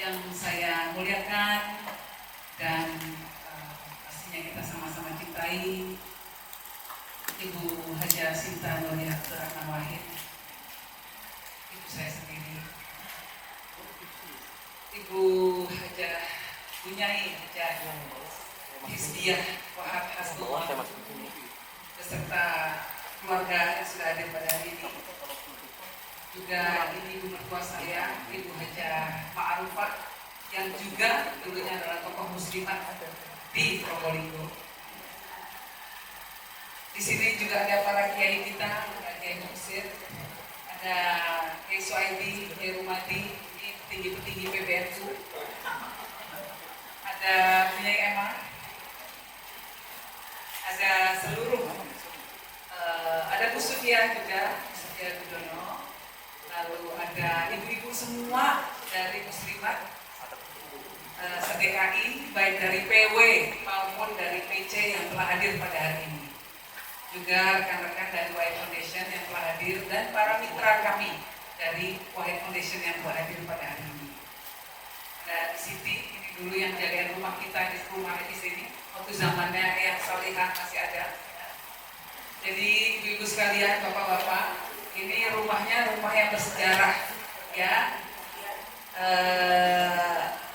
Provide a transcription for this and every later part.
yang saya muliakan dan pastinya kita sama-sama cintai, Ibu Haja Sinta Nurhayati Ratna Wahid, ibu saya sendiri, Ibu Haja Bunyai Haja Hizbiyah Wahab Hasbullah beserta keluarga yang sudah hadir pada hari ini. Juga ini ibu mertua saya, Ibu Haja Ma'arufah, yang juga dulunya adalah tokoh muslimat di Probolinggo. Di sini juga ada para kiai kita, ada Kiai Muksir, ada Kiai Suaidi, Kiai Rumadi, ini petinggi-petinggi PBNU, ada Bunyai Emma, ada seluruh, ada Bu Sufia juga, Bu Sufia Gudono, lalu ada ibu-ibu semua dari muslimat se-DKI, baik dari PW maupun dari PC yang telah hadir pada hari ini. Juga rekan-rekan dari Wahid Foundation yang telah hadir dan para mitra kami dari Wahid Foundation yang telah hadir pada hari ini. Ada Siti, ini dulu yang jagain rumah kita di sini, waktu zamannya yang Salihah masih ada. Jadi ibu-ibu sekalian, bapak-bapak, ini rumahnya rumah yang bersejarah, ya.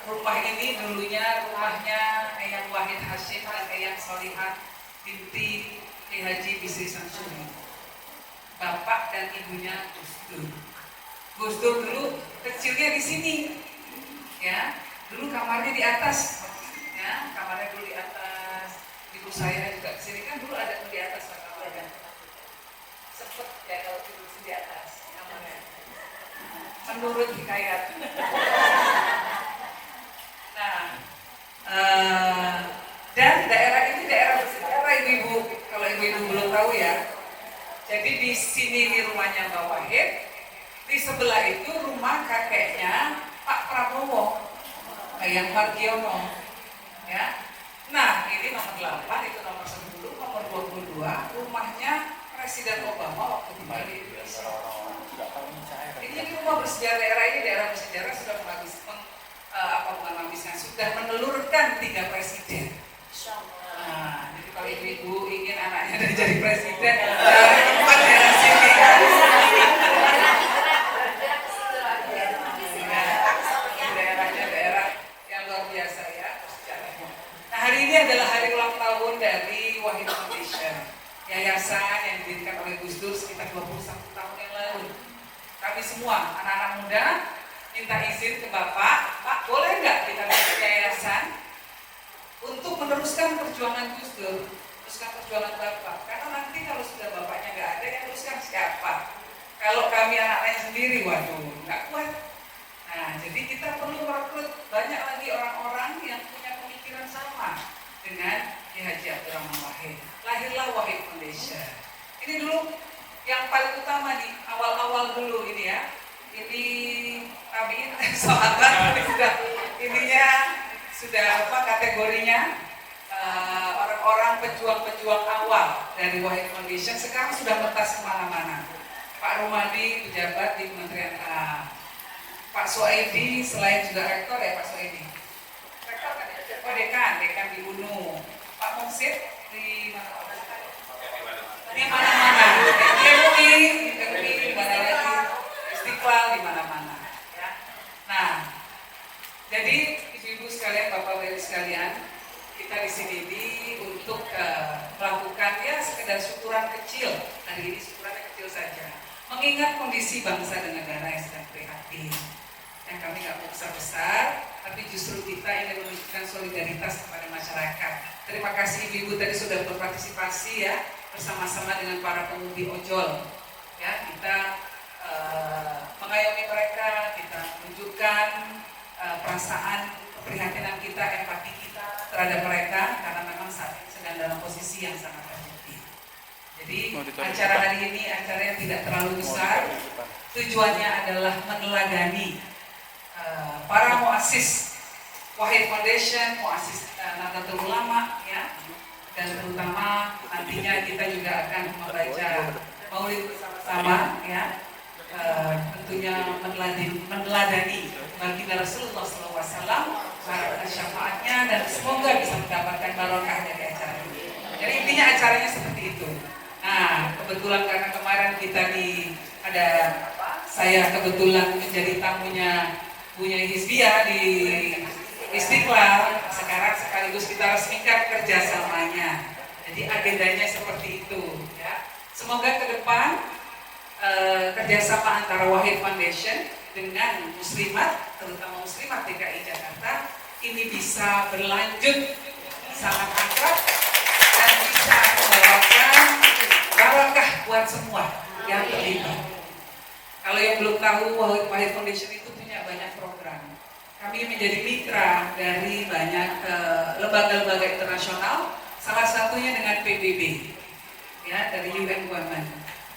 Rumah ini dulunya rumahnya Eyang Wahid Hashim dan Eyang Salihah binti Ki Haji Bisri Samsuri. Bapak dan ibunya Gus Dur. Gus Dur dulu kecilnya di sini, ya. Dulu kamarnya di atas, ya. Kamarnya dulu di atas. Ibu saya juga kesini kan dulu ada di atas kamarnya. Sempet ya kalau tidur di atas kamarnya. Menurut hikayat. Nah, dan daerah ini daerah bersejarah ibu-ibu. Kalau ibu-ibu belum tahu ya. Jadi di sini di rumahnya Mbak Wahid, di sebelah itu rumah kakeknya Pak Prabowo, Eyang Margiono, ya. Nah, ini nomor 8, itu nomor 10, nomor 22, rumahnya Presiden Obama waktu di Bali. Ini rumah bersejarah, daerah ini daerah bersejarah sudah sudah menelurkan 3 presiden. Nah, jadi kalau ibu-ibu ingin anaknya jadi presiden, cari tempat daerah sini kan. Daerahnya daerah yang luar biasa ya sejarahnya. Nah, hari ini adalah hari ulang tahun dari Wahid Foundation, yayasan yang didirikan oleh Gus Dur sekitar 21 tahun yang lalu. Kami semua anak-anak muda minta izin ke Bapak, Pak boleh nggak kita bikin yayasan untuk meneruskan perjuangan Gus Dur, meneruskan perjuangan Bapak? Karena nanti kalau sudah Bapaknya nggak ada, yang teruskan siapa? Kalau kami anaknya sendiri, waduh, nggak kuat. Nah, jadi kita perlu merekrut banyak lagi orang-orang yang punya pemikiran sama dengan Ki Haji Abdurrahman Wahid. Lahirlah Wahid Foundation. Ini dulu yang paling utama di awal-awal dulu ini ya. Ini tabiin sahabat ininya sudah apa kategorinya orang-orang pejuang-pejuang awal dari Wahid Foundation sekarang sudah mentas kemana-mana. Pak Rumadi pejabat di Kementerian A, Pak Suaidi selain juga rektor ya Pak Suaidi, rektor kan ya, oh dekan di UNU, Pak Muksir di mana-mana, di mana-mana, di MUI di mana lagi, Istiqlal di mana-mana. Ya. Nah, jadi ibu-ibu sekalian, bapak-bapak sekalian, kita di sini untuk melakukan ya sekedar syukuran kecil. Hari ini syukurannya kecil saja, mengingat kondisi bangsa dan negara yang sedang prihatin. Yang kami nggak mau besar-besar, tapi justru kita ingin menunjukkan solidaritas kepada masyarakat. Terima kasih ibu-ibu tadi sudah berpartisipasi ya bersama-sama dengan para pengemudi ojol. Ya, kita mengayomi mereka, kita menunjukkan perasaan keprihatinan kita, empati kita terhadap mereka karena memang saat ini sedang dalam posisi yang sangat terjepit. Jadi acara hari ini acara yang tidak terlalu besar, tujuannya adalah meneladani para muassis Wahid Foundation, muassis Nahdlatul Ulama ya, dan terutama nantinya kita juga akan membaca maulid bersama-sama ya, tentunya meneladani baginda Rasulullah SAW, barokah syafaatnya, dan semoga bisa mendapatkan barokah dari acara ini. Jadi intinya acaranya seperti itu. Nah, kebetulan karena kemarin kita ada saya kebetulan menjadi tamunya Bunya Hizbiyah di Istiqlal. Sekarang sekaligus kita resmikan kerjasamanya. Jadi agendanya seperti itu. Ya. Semoga ke depan kerjasama antara Wahid Foundation dengan muslimat, terutama muslimat DKI Jakarta, ini bisa berlanjut sangat akrab dan bisa membawakan barokah buat semua yang terlibat. Kalau yang belum tahu, Wahid Foundation itu punya banyak program. Kami menjadi mitra dari banyak lembaga-lembaga internasional, salah satunya dengan PBB, ya, dari UN Women.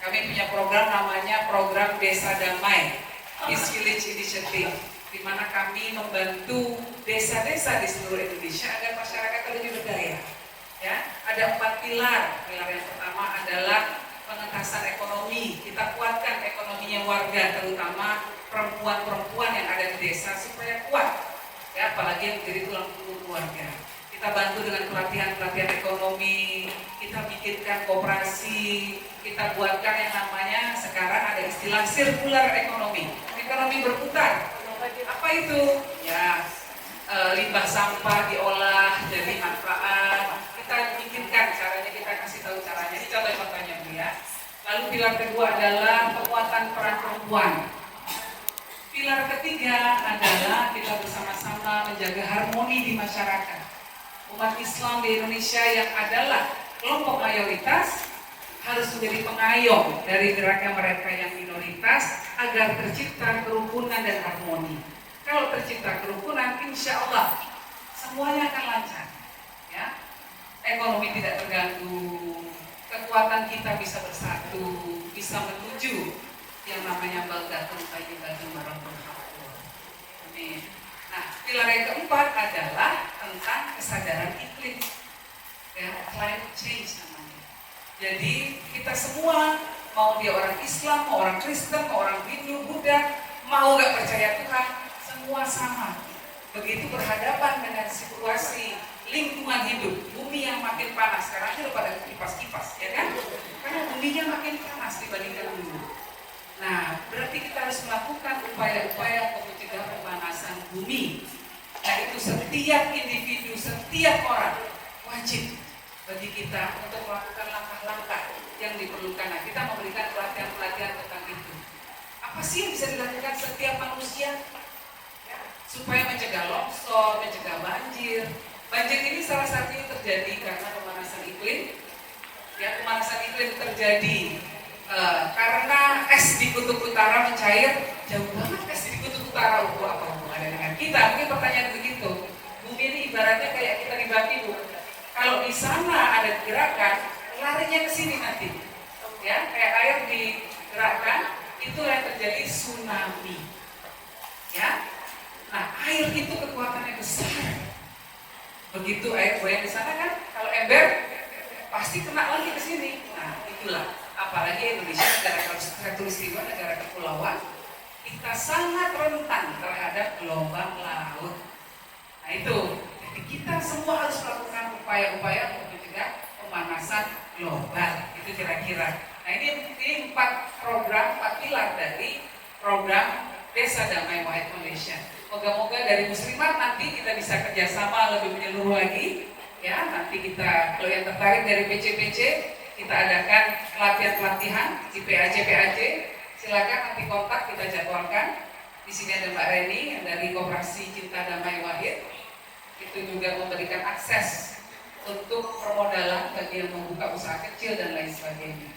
Kami punya program namanya Program Desa Damai, Peace Village Initiative, di mana kami membantu desa-desa di seluruh Indonesia agar masyarakat lebih berdaya. Ya, ada 4 pilar. Pilar yang pertama adalah pengentasan ekonomi. Kita kuatkan ekonominya warga, terutama perempuan-perempuan yang ada di desa supaya kuat. Ya, apalagi yang menjadi tulang punggung keluarga. Kita bantu dengan pelatihan-pelatihan ekonomi, kita bikinkan koperasi, kita buatkan yang namanya sekarang ada istilah sirkular ekonomi. Ekonomi berputar. Apa itu? Ya, limbah sampah diolah jadi manfaat. Kita bikinkan caranya, kita kasih tahu caranya. Ini contoh-contohnya Bu ya. Lalu pilar kedua adalah penguatan peran perempuan. Pilar ketiga adalah kita bersama-sama menjaga harmoni di masyarakat. Umat Islam di Indonesia yang adalah kelompok mayoritas harus menjadi pengayom dari gerakan mereka yang minoritas agar tercipta kerukunan dan harmoni. Kalau tercipta kerukunan, insya Allah semuanya akan lancar. Ya, ekonomi tidak terganggu, kekuatan kita bisa bersatu, bisa menuju yang namanya baldatun thayyibatun warahmatun. Amin. Nah, pilar yang keempat adalah tentang kesadaran iklim, ya, climate change namanya. Jadi kita semua, mau dia orang Islam, mau orang Kristen, mau orang Hindu, Buddha, mau gak percaya Tuhan, semua sama. Begitu berhadapan dengan situasi lingkungan hidup, bumi yang makin panas. Sekarang itu pada kipas-kipas, ya kan? Karena buminya makin panas dibandingkan dulu. Nah, berarti kita harus melakukan upaya-upaya untuk mencegah pemanasan bumi. Nah, itu setiap individu, setiap orang wajib bagi kita untuk melakukan langkah-langkah yang diperlukan. Nah, kita memberikan pelatihan-pelatihan tentang itu. Apa sih yang bisa dilakukan setiap manusia? Ya, supaya mencegah longsor, mencegah banjir. Banjir ini salah satunya terjadi karena pemanasan iklim. Ya, pemanasan iklim terjadi karena es di kutub utara mencair. Jauh banget es di kutub utara, apa hubungannya dengan kita? Mungkin pertanyaan begitu. Bumi ini ibaratnya kayak kita dibagi, Bu. Kalau di sana ada gerakan, larinya ke sini nanti. Ya, kayak air digerakkan, itu yang terjadi tsunami. Ya. Nah, air itu kekuatannya besar. Begitu air goyang di sana kan, kalau ember pasti kena lagi ke sini. Nah, itulah. Apalagi Indonesia negara khatulistiwa, negara kepulauan, kita sangat rentan terhadap gelombang laut. Nah itu, jadi kita semua harus melakukan upaya-upaya untuk mencegah pemanasan global. Itu kira-kira. Nah ini 4 program, 4 pilar dari program Desa Damai Wahid Foundation. Moga-moga dari muslimat nanti kita bisa kerjasama lebih menyeluruh lagi. Ya, nanti kita kalau yang tertarik dari PC-PC, kita adakan pelatihan-pelatihan di PAJ, silakan nanti kontak, kita jadwalkan. Di sini ada Mbak Reni yang dari Koperasi Cinta Damai Wahid. Itu juga memberikan akses untuk permodalan bagi yang membuka usaha kecil dan lain sebagainya.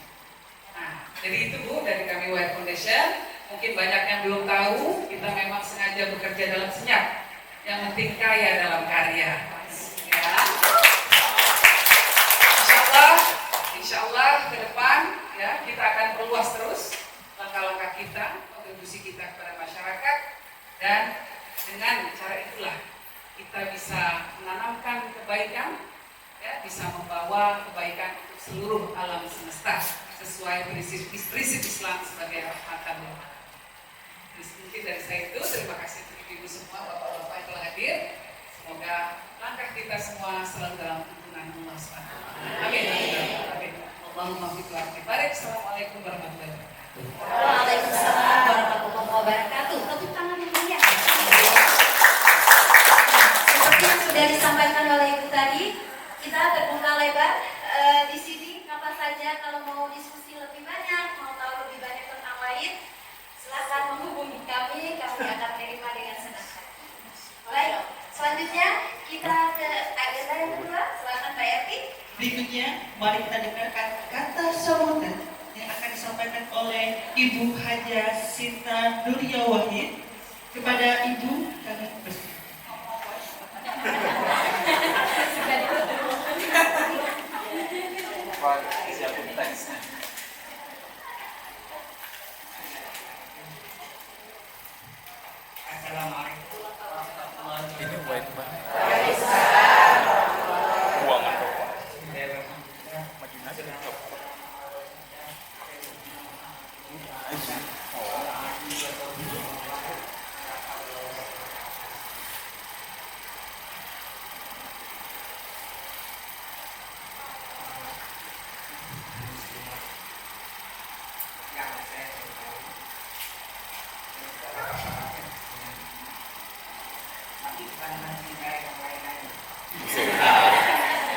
Nah, jadi itu Bu dari kami Wahid Foundation. Mungkin banyak yang belum tahu, kita memang sengaja bekerja dalam senyap. Yang penting kaya dalam karya. Ya. Insya Allah ke depan ya kita akan perluas terus langkah-langkah kita, kontribusi kita kepada masyarakat, dan dengan cara itulah kita bisa menanamkan kebaikan, ya, bisa membawa kebaikan untuk seluruh alam semesta sesuai prinsip Islam sebagai rahmatan lil alamin. Mungkin dari saya itu, terima kasih untuk ibu semua, bapak-bapak yang telah hadir. Semoga langkah kita semua selalu dalam tuntunan Allah SWT. Amin. Amin. Allahumma fiqh barik. Assalamualaikum warahmatullahi wabarakatuh. Waalaikumsalam warahmatullahi wabarakatuh. Tepuk tangan yang meriah. Seperti yang sudah disampaikan oleh Ibu tadi, kita terbuka lebar di sini. Kapan saja kalau mau diskusi lebih banyak, mau tahu lebih banyak tentang lain, silakan menghubungi kami akan terima dengan senang hati. Baik, selanjutnya kita ke agenda yang kedua. Silakan Mbak Erti. Berikutnya, mari kita dengarkan kata sambutan yang akan disampaikan oleh Ibu Haja Sinta Nuria Wahid. Kepada Ibu, kami bersiap. Assalamualaikum. Ini white banget. Majuin aja laptop.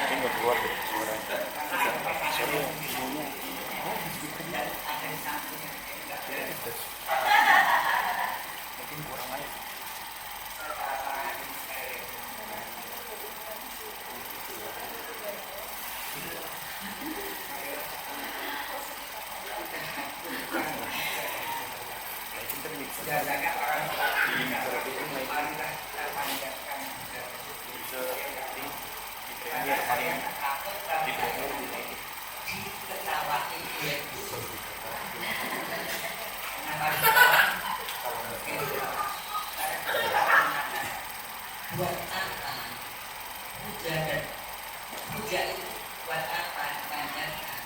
Ini nggak keluar deh suaranya. Soalnya ibunya. Mungkin kurang aja. Buat apa puja dan puja itu buat apa dipanjatkan?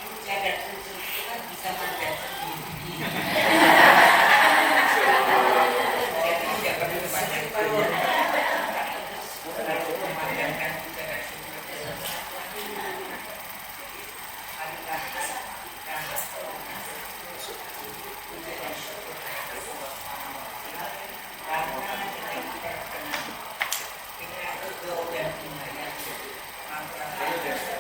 Puja dan puja itu kan bisa manjat sendiri. Jadi tidak perlu banyak memanjatkan puja dan syukur. Marilah kita puja dan syukur karena kita berdoa dan membayar maka kita bisa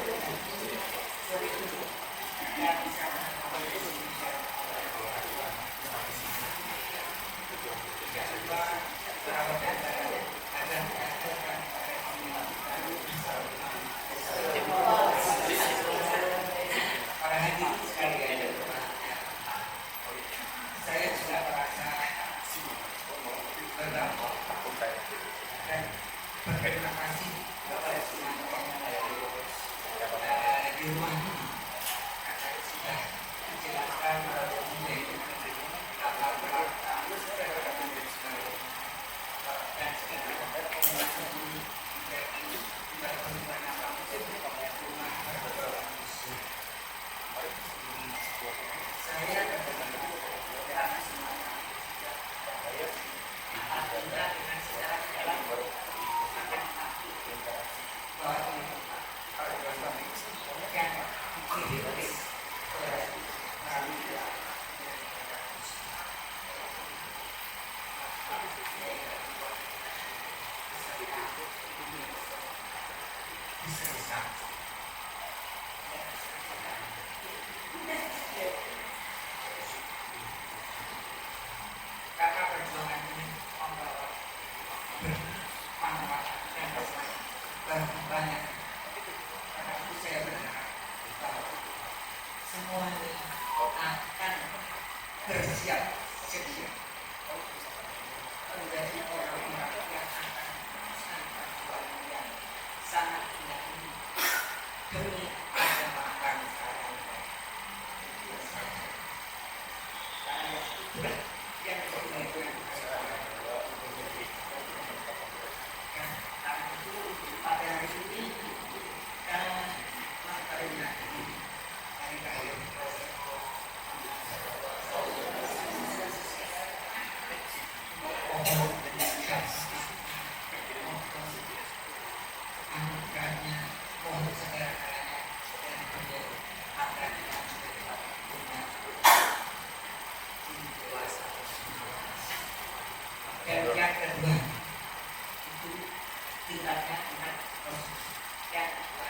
Yang kedua,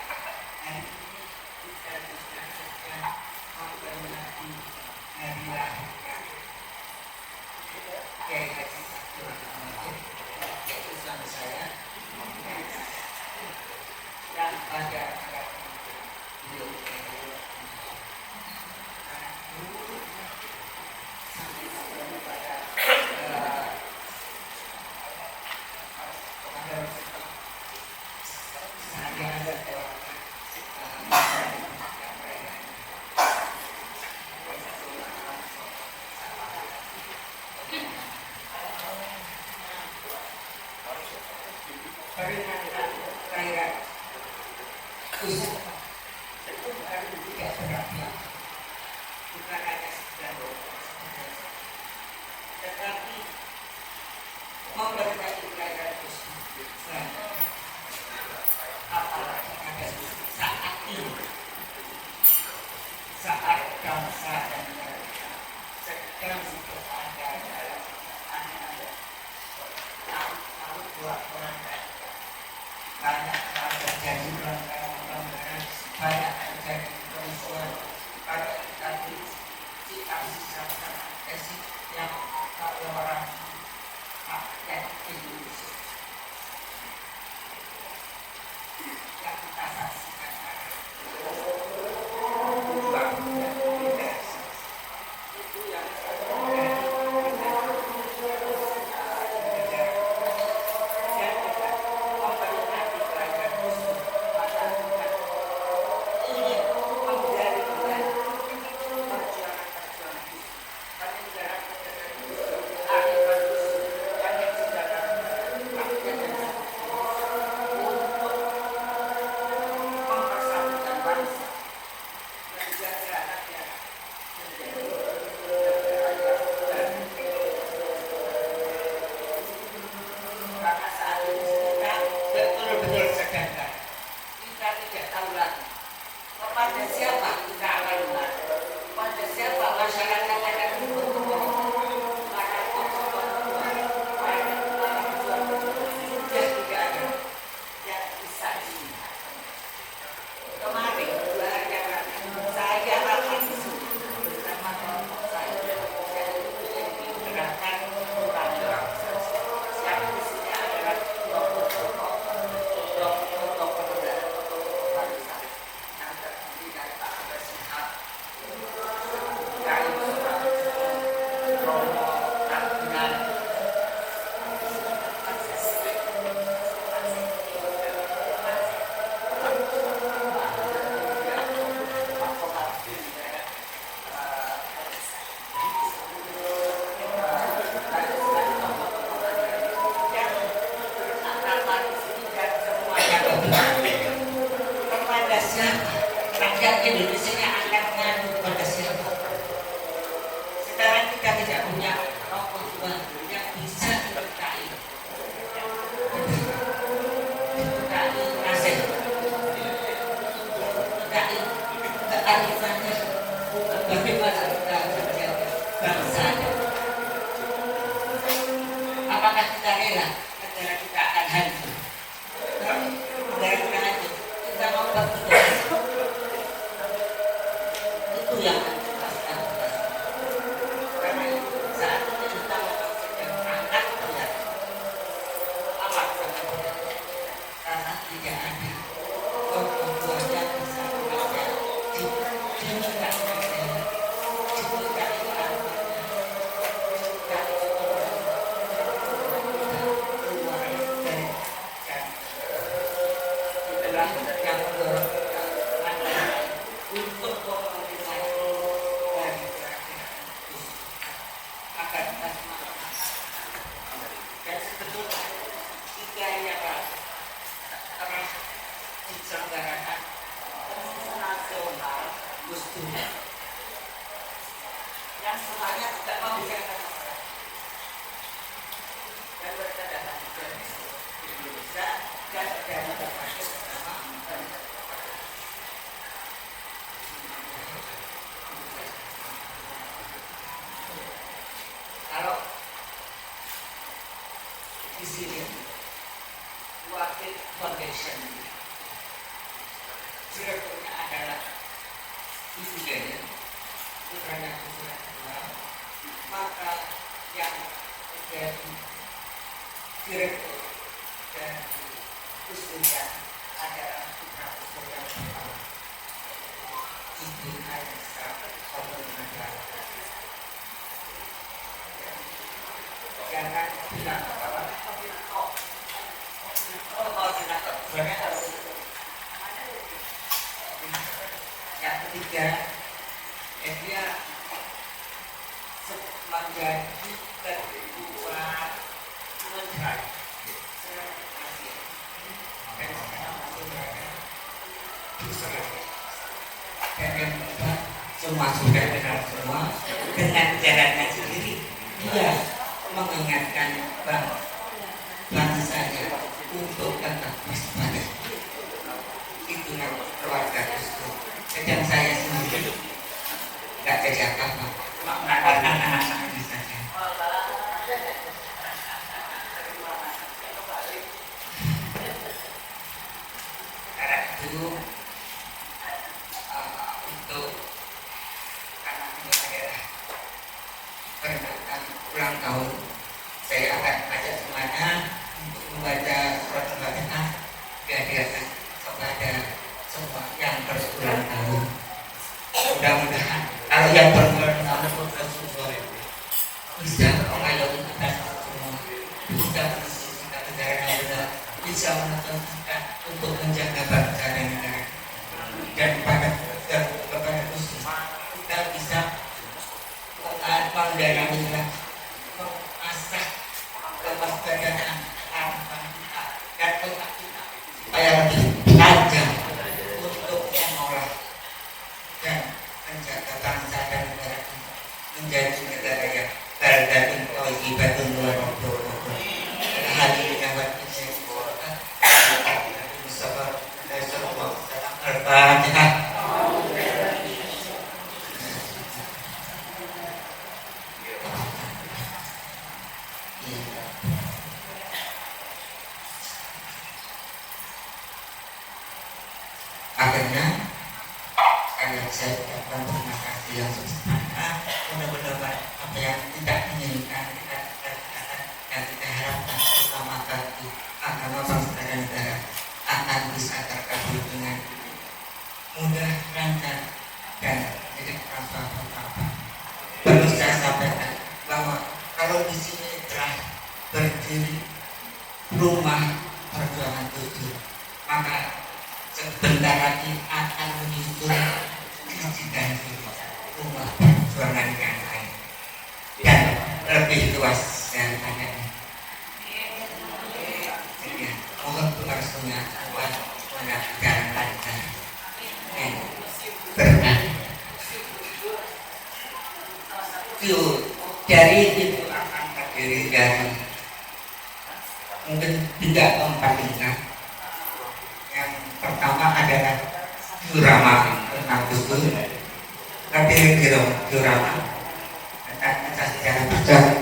hari ini kita juga sedang memperingati hari lahirnya Kiai Haji Abdul Rahman, yaitu suami saya, yang pada beliau sampai pada saya ada peringatan perayaan khusus itu baru tidak berarti bukan hanya sekedar tetapi memberkati perayaan khusus apalagi ada saat ini saat bangsa dan negara sedang berada dalam tahun 2024 banyak terjadi pelanggaran, banyak terjadi kerusuhan, banyak terjadi sikap-sikap agresif yang orang rakyat Indonesia yang kita saksikan itu yang karena saat ini kita betul-betul sedangkan kita tidak tahu lagi kepada siapa kita akan mulai, kepada siapa masyarakat akan berkumpul, para sudah tidak ada yang bisa dilihat. Kemarin 2 hari yang lalu saya akan bersama kelompok saya di gerakan Bupati yang isinya adalah tokoh-tokoh pemuda, tokoh bangsa yang terdiri dari Pak Abas Sihab, Kiai Romo Ragunan, kepada siapa rakyat Indonesia yang akan mengadu kepada siapa. Sekarang kita tidak punya tokoh yang bisa dipercayai nasib, dipercayai kearifannya, bagaimana kita menjaga bangsa. Apakah kita rela negara kita akan hancur? Negara kita hancur, kita mau bertugas. Itu yang kita sedang tugas. Karena itu saat ini kita sedang angkat berat. Apa karena tidak ada tokoh yang bisa mengajar diminta untuk pemerintah dari agar kita semangat. Dan sebetulnya jika yang telah diselenggarakan nasional Gus Dur yang semuanya tidak membicarakan masalah dan mereka datang dari Indonesia dan dari berbagai kalau di sini wakil foundation direkturnya adalah ibunya, putranya putra kedua, maka yang menjadi direktur dan kusuma adalah putra kusuma yang pertama, Ibu Aisyah Abdullah. Jangan bilang yang ketiga, dia menjadi ketua menteri dan semua sudah kenal semua dengan jalannya sendiri. Dia mengingatkan bangsanya untuk tetap waspada. Itulah keluarga Gus Dur. Sedang saya sendiri nggak jadi apa-apa, mengatakan anak-anaknya saja. Karena itu untuk karena ini adalah peringatan ulang tahun, saya akan ajak semuanya untuk membaca surat Al-Fatihah dihadiahkan kepada semua yang berulang tahun. Mudah-mudahan kalau yang berulang tahun bisa mengayomi kita semua, bisa mensucikan negara yang benar, bisa menuntun kita untuk menjaga bangsa dan negara, dan kepada Muslim kita bisa mendayangi, mengasah kewaspadaan harapan kita dan otak kita supaya lebih tajam untuk mengolah dan menjaga bangsa dan negara kita menjadi negara yang baldatun thayyibatun wa rabbun hadirin wa Al-Fatihah. Akhirnya saya ucapkan terima kasih yang sebesar-besarnya. Mudah-mudahan apa yang tidak diinginkan kita katakan dan kita harapkan terutama bagi agama bangsa dan negara akan bisa terkabul dengan mudah, lancar dan tidak apa-apa. Perlu saya sampaikan bahwa kalau di sini telah berdiri rumah perjuangan Gus Dur, maka sebentar lagi akan menyusul dan rumah perjuangan yang lain dan lebih luas daripada ini. Ya, mohon restunya buat menjalankan lancar dan berkah. Dari itu akan terdiri dari mungkin 3-4 tingkat. Yang pertama adalah diorama tentang Gus Dur, tapi diorama tentang kita sejarah berjalan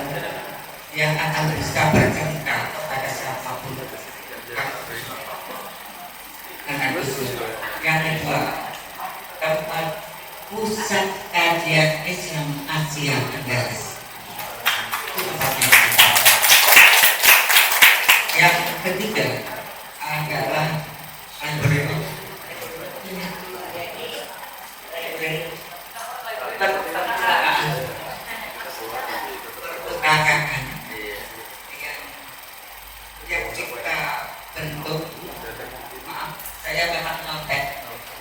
yang akan bisa bercerita kepada siapapun tentang Gus Dur. Yang kedua, tempat pusat kajian Islam Asia Tenggara. Yang ketiga adalah perpustakaan yang kita bentuk. Maaf, saya memang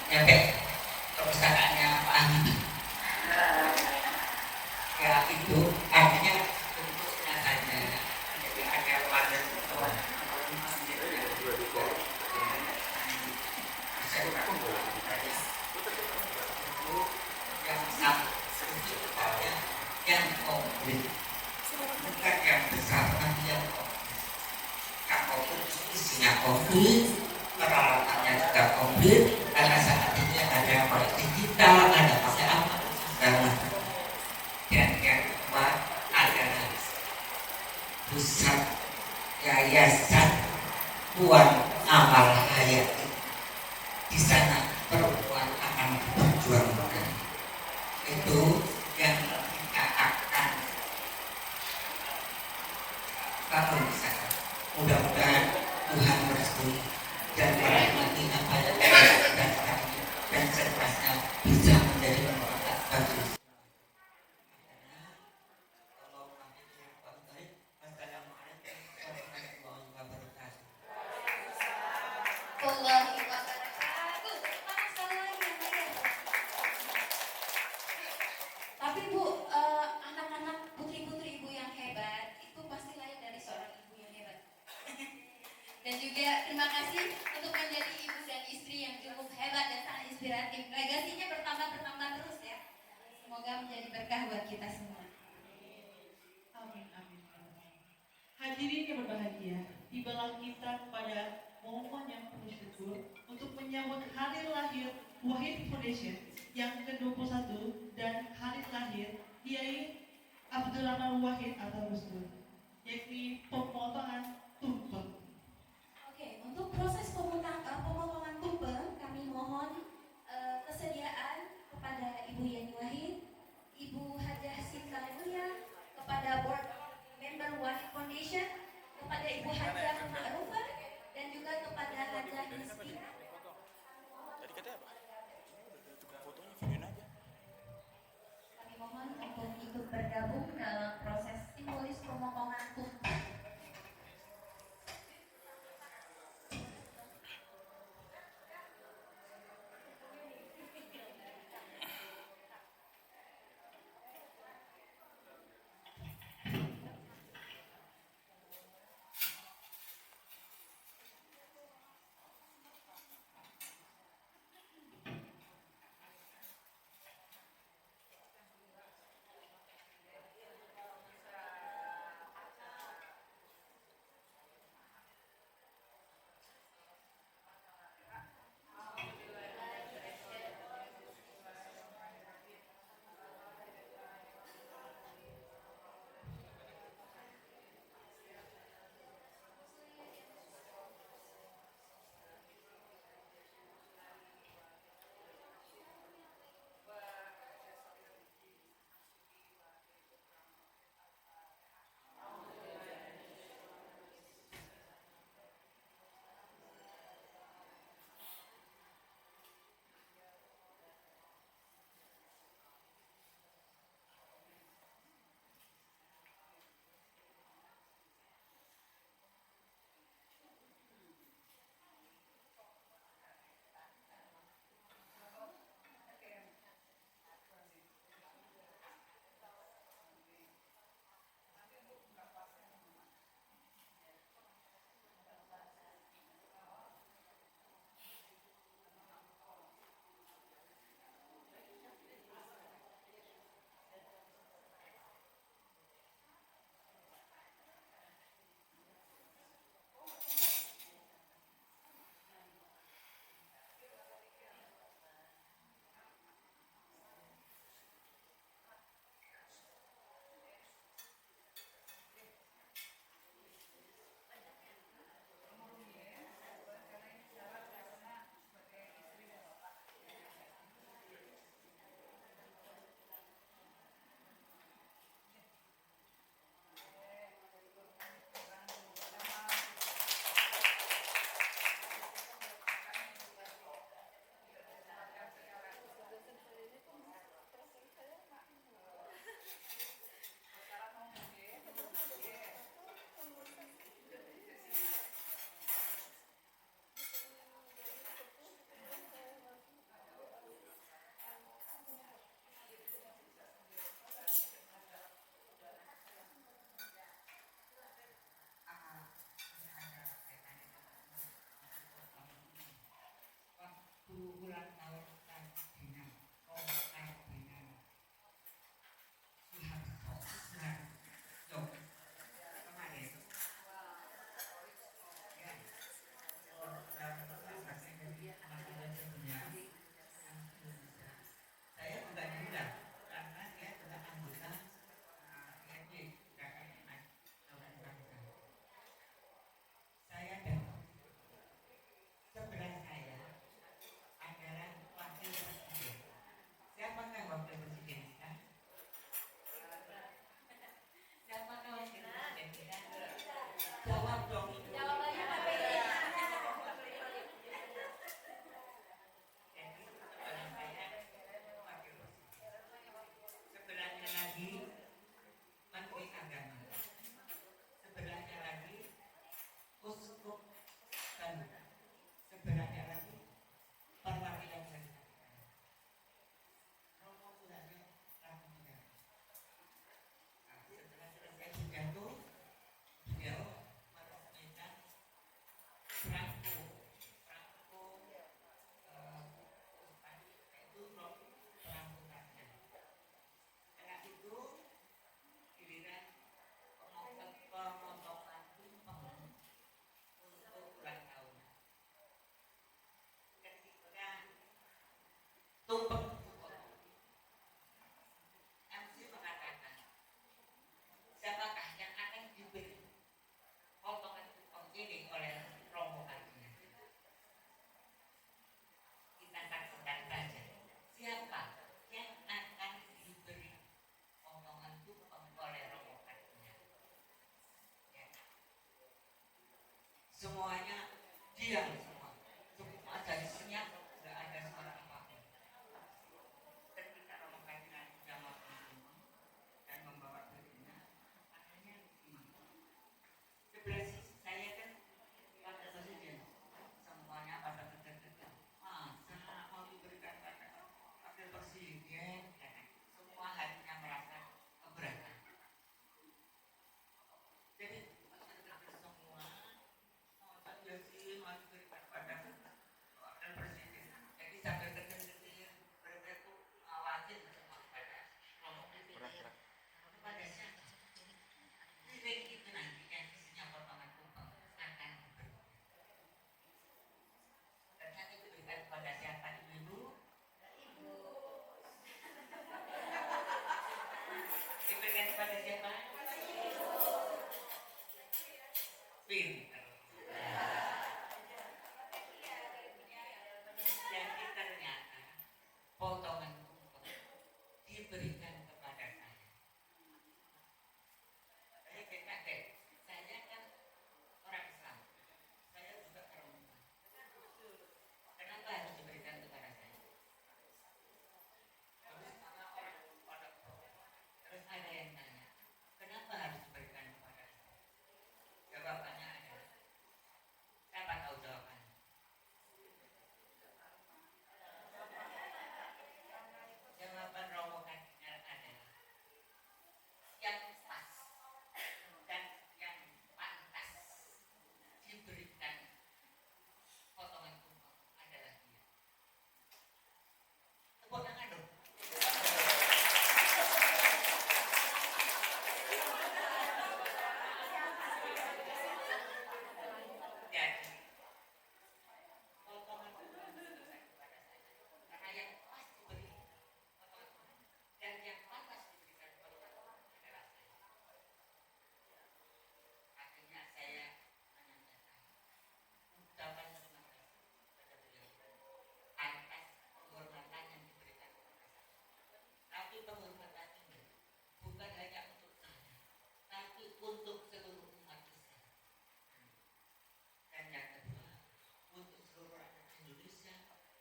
nyampe perpustakaannya Pak Andi. Ya itu artinya bentuknya saja. Jadi ada pada yang komplit, bukan yang besar, tapi yang komplit. Yang komplit isinya komplit, peralatannya juga komplit. Karena saat ini ada yang pakai digital, ada pakai apa, segala. Dan yang kedua adalah pusat yayasan Puan Amal Hayat di sana perempuan akan berjuangkan. Itu yang kita akan bangun di sana. Mudah-mudahan Tuhan merestui dan merahmati apa yang dan kami dan seterusnya bisa menjadi bermanfaat bagi semua. Tolong ambil yang paling baik. Wassalamualaikum warahmatullahi wabarakatuh. Wallahi wabarakatuh. Panas sekali lagi yang lain. Tapi Bu, anak-anak putri-putri ibu yang hebat itu pasti lahir dari seorang ibu yang hebat. Dan juga terima kasih untuk menjadi ibu dan istri yang cukup hebat dan sangat inspiratif. Legasinya bertambah terus ya. Semoga menjadi berkah buat kita semua. Amin, amin. Hadirin yang berbahagia, tibalah kita kepada momen yang penuh syukur untuk menyambut hari lahir Wahid Foundation yang ke-21 dan hari lahir Kiai Abdurrahman Wahid atau Gus Dur, yakni pemotongan tumpeng. Oke, untuk proses pemotongan tumpeng kami mohon kesediaan kepada Ibu Yeni Wahid, Ibu Hajah Sinta Mulia, kepada board member Wahid Foundation, kepada Ibu Hajah Ma'rufah, dan juga kepada Hajah Rizki. Jadi katanya apa? Tukang fotonya videoin aja. Kami mohon untuk ikut bergabung dalam proses simbolis pemotongan tumpeng.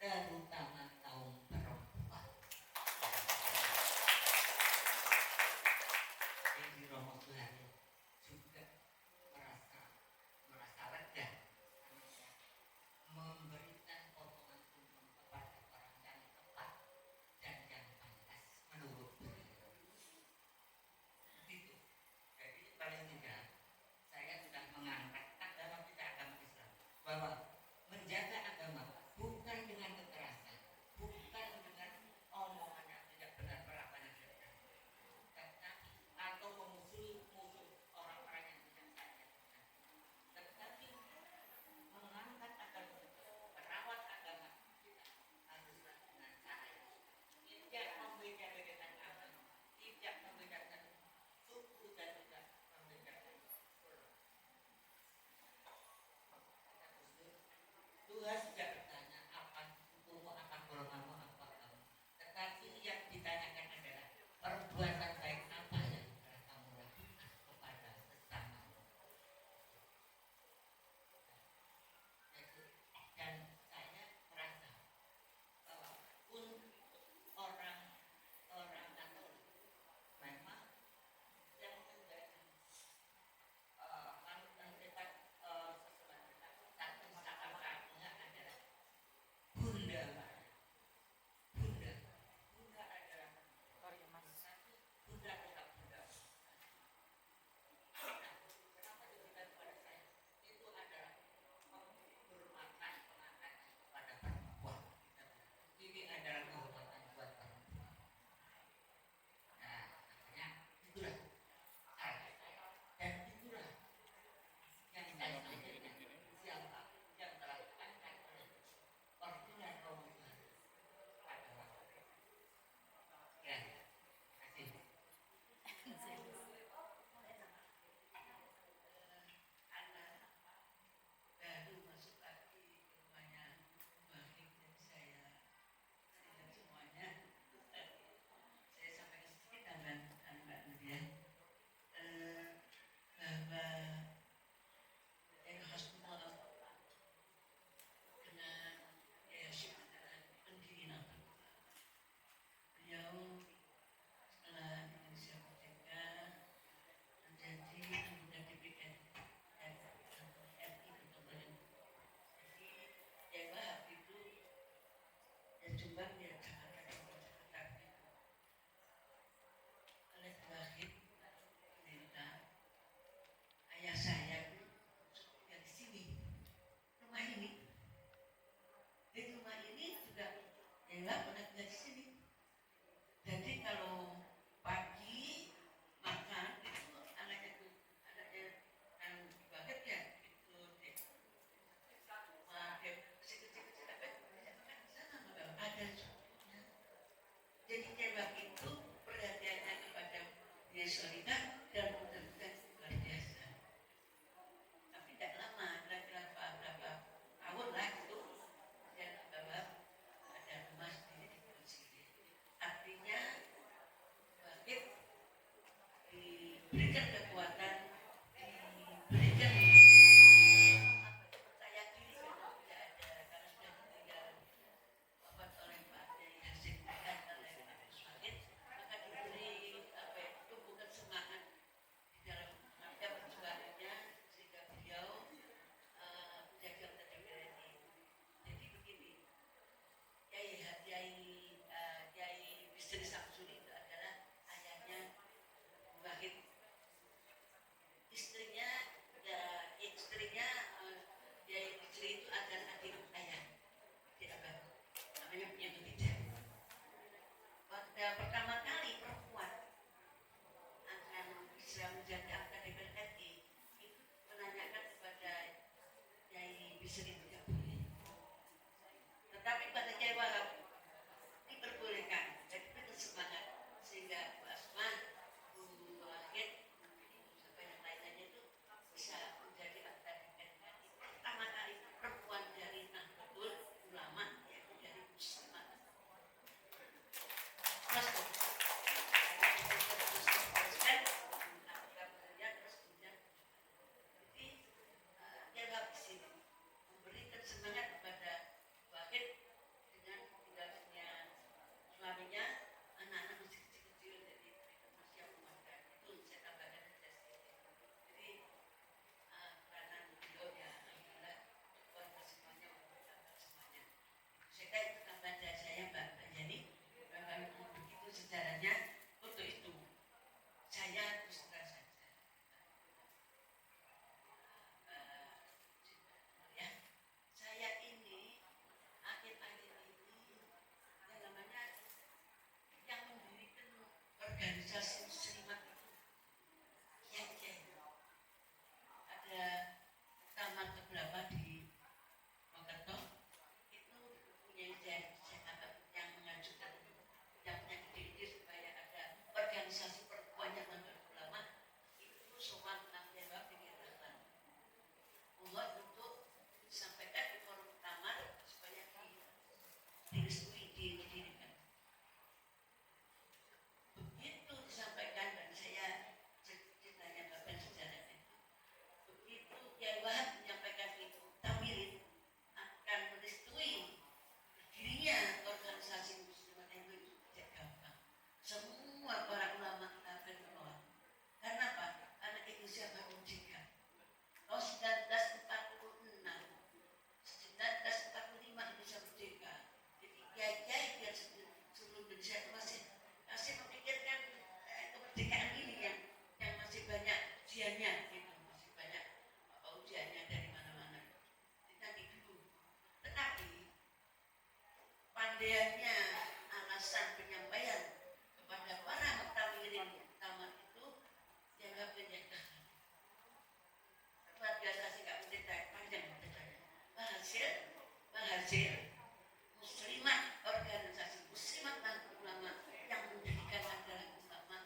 terutama kaum perempuan. Jadi Romo Suharyo juga merasa lega memberikan potongan tumpeng kepada orang yang tepat dan yang pantas menurut beliau. Itu. Jadi paling tidak saya sudah mengangkat agama kita, agama Islam, bahwa menjaga agama bukan dengan kekerasan, adanya alasan penyampaian kepada para hadirin utama itu dianggap penjagaan. Luar biasa sih nggak mencerita panjang ceritanya. Bahasil muslimat organisasi muslimat dan ulama yang mendirikan adalah ulama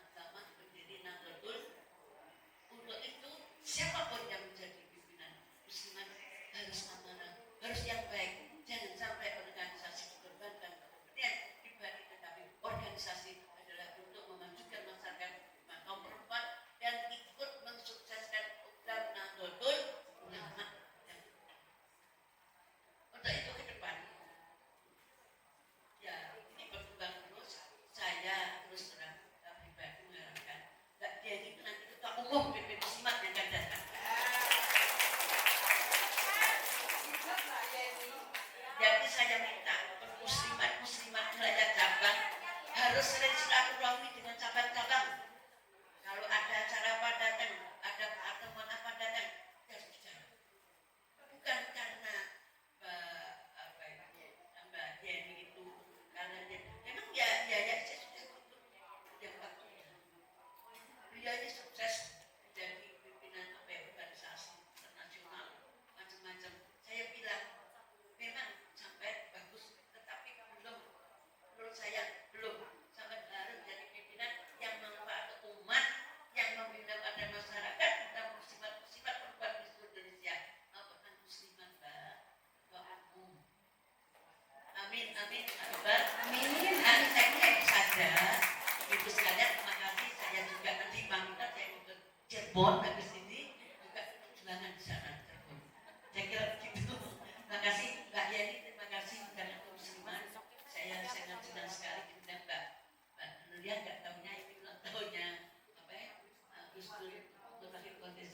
pendiri Nahdlatul. Untuk itu siapapun yang menjadi pimpinan muslimat harus amanah, harus yang baik. Jangan sampai organisasi dikorbankan kemudian dibanding, tetapi organisasi adalah untuk memajukan masyarakat kaum perempuan dan ikut mensukseskan program Nahdlatul Ulama. Untuk itu ke depan, ya ini berkembang terus. Saya terus terang pribadi mengharapkan Mbak Dian itu nanti ketua umum PP Muslimat yang akan datang. Jadi saya minta muslimat wilayah cabang harus sering silaturahmi dengan cabang-cabang. Kalau ada acara apa datang, ada pertemuan apa datang, harus bicara. Bukan karena Mbak Jenny itu, karena dia memang ya saya sudah tutup dia waktunya. Beliau ini sukses menjadi pimpinan organisasi internasional macam-macam. Saya bilang memang sampai bagus, tetapi belum, menurut saya belum sampai harus jadi pimpinan yang manfaat umat, yang membina pada masyarakat dan muslimat perempuan di seluruh Indonesia maupun muslimat umum. Amin, Akbar. Amin. Saya kira itu saja. Itu sekalian, terima kasih. Saya juga nanti pamitan, saya mau ke Cirebon habis ini juga perjuangan di sana Cirebon. Saya kira begitu. Terima kasih Mbak Yani, terima kasih karena muslimat. Saya sangat senang sekali kemudian Mbak Nuria nggak tahunya ini ulang tahunnya apa ya, Gus Dur untuk lahir konten.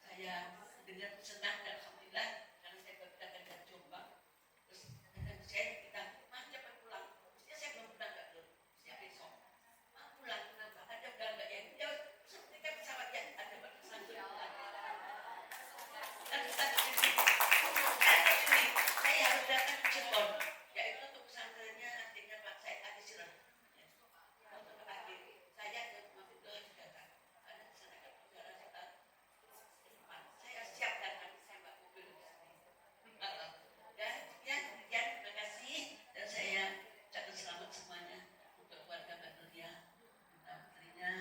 Saya dengar senang dan alhamdulillah karena saya baru datang dari Jombang. Terus saya kita cepat pulang. Mestinya saya belum pulang nggak dulu. Mestinya besok. Pulang kenapa? Ada udah Mbak Yani. Ya ketika pesawat ya ada batasan pulang. Saya harus datang ke Cirebon, yaitu untuk pesantrennya artinya Pak Said Adisirah. Untuk akhir saya dan Mafid harus datang karena di sana kan udara sekitar 4. Saya siap datang, saya bawa mobil di sini. Dan ya demikian, terima kasih dan saya ucapkan selamat semuanya untuk keluarga Mbak Nuria, putrinya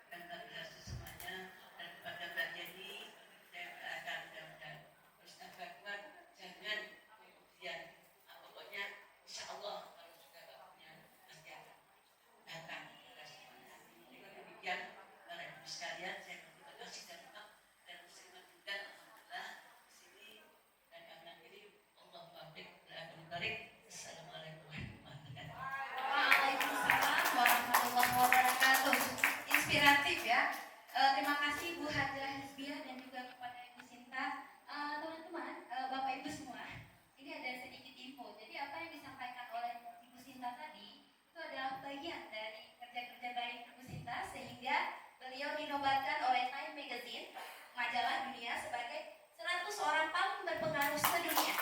dan Mbak Berhasil semuanya dan kepada Mbak Yeni. Saya akan mudah-mudahan terus tambah kuat, jangan kemudian pokoknya insya Allah kalau sudah waktunya nanti akan datang kita semuanya. Dengan demikian para ibu sekalian, saya berterima kasih dan maaf dan muslimat juga alhamdulillah di sini dan kanan kiri Allah wafik dan barik. Assalamualaikum warahmatullahi wabarakatuh. Waalaikumsalam warahmatullahi wabarakatuh. Inspiratif ya. Terima kasih Bu Haja Hizbiyah dan juga kepada Ibu Sinta. Teman-teman, Bapak Ibu semua, ini ada sedikit info. Jadi apa yang disampaikan oleh Ibu Sinta tadi itu adalah bagian dari kerja-kerja baik Ibu Sinta sehingga beliau dinobatkan oleh Time Magazine, majalah dunia sebagai 100 orang paling berpengaruh sedunia.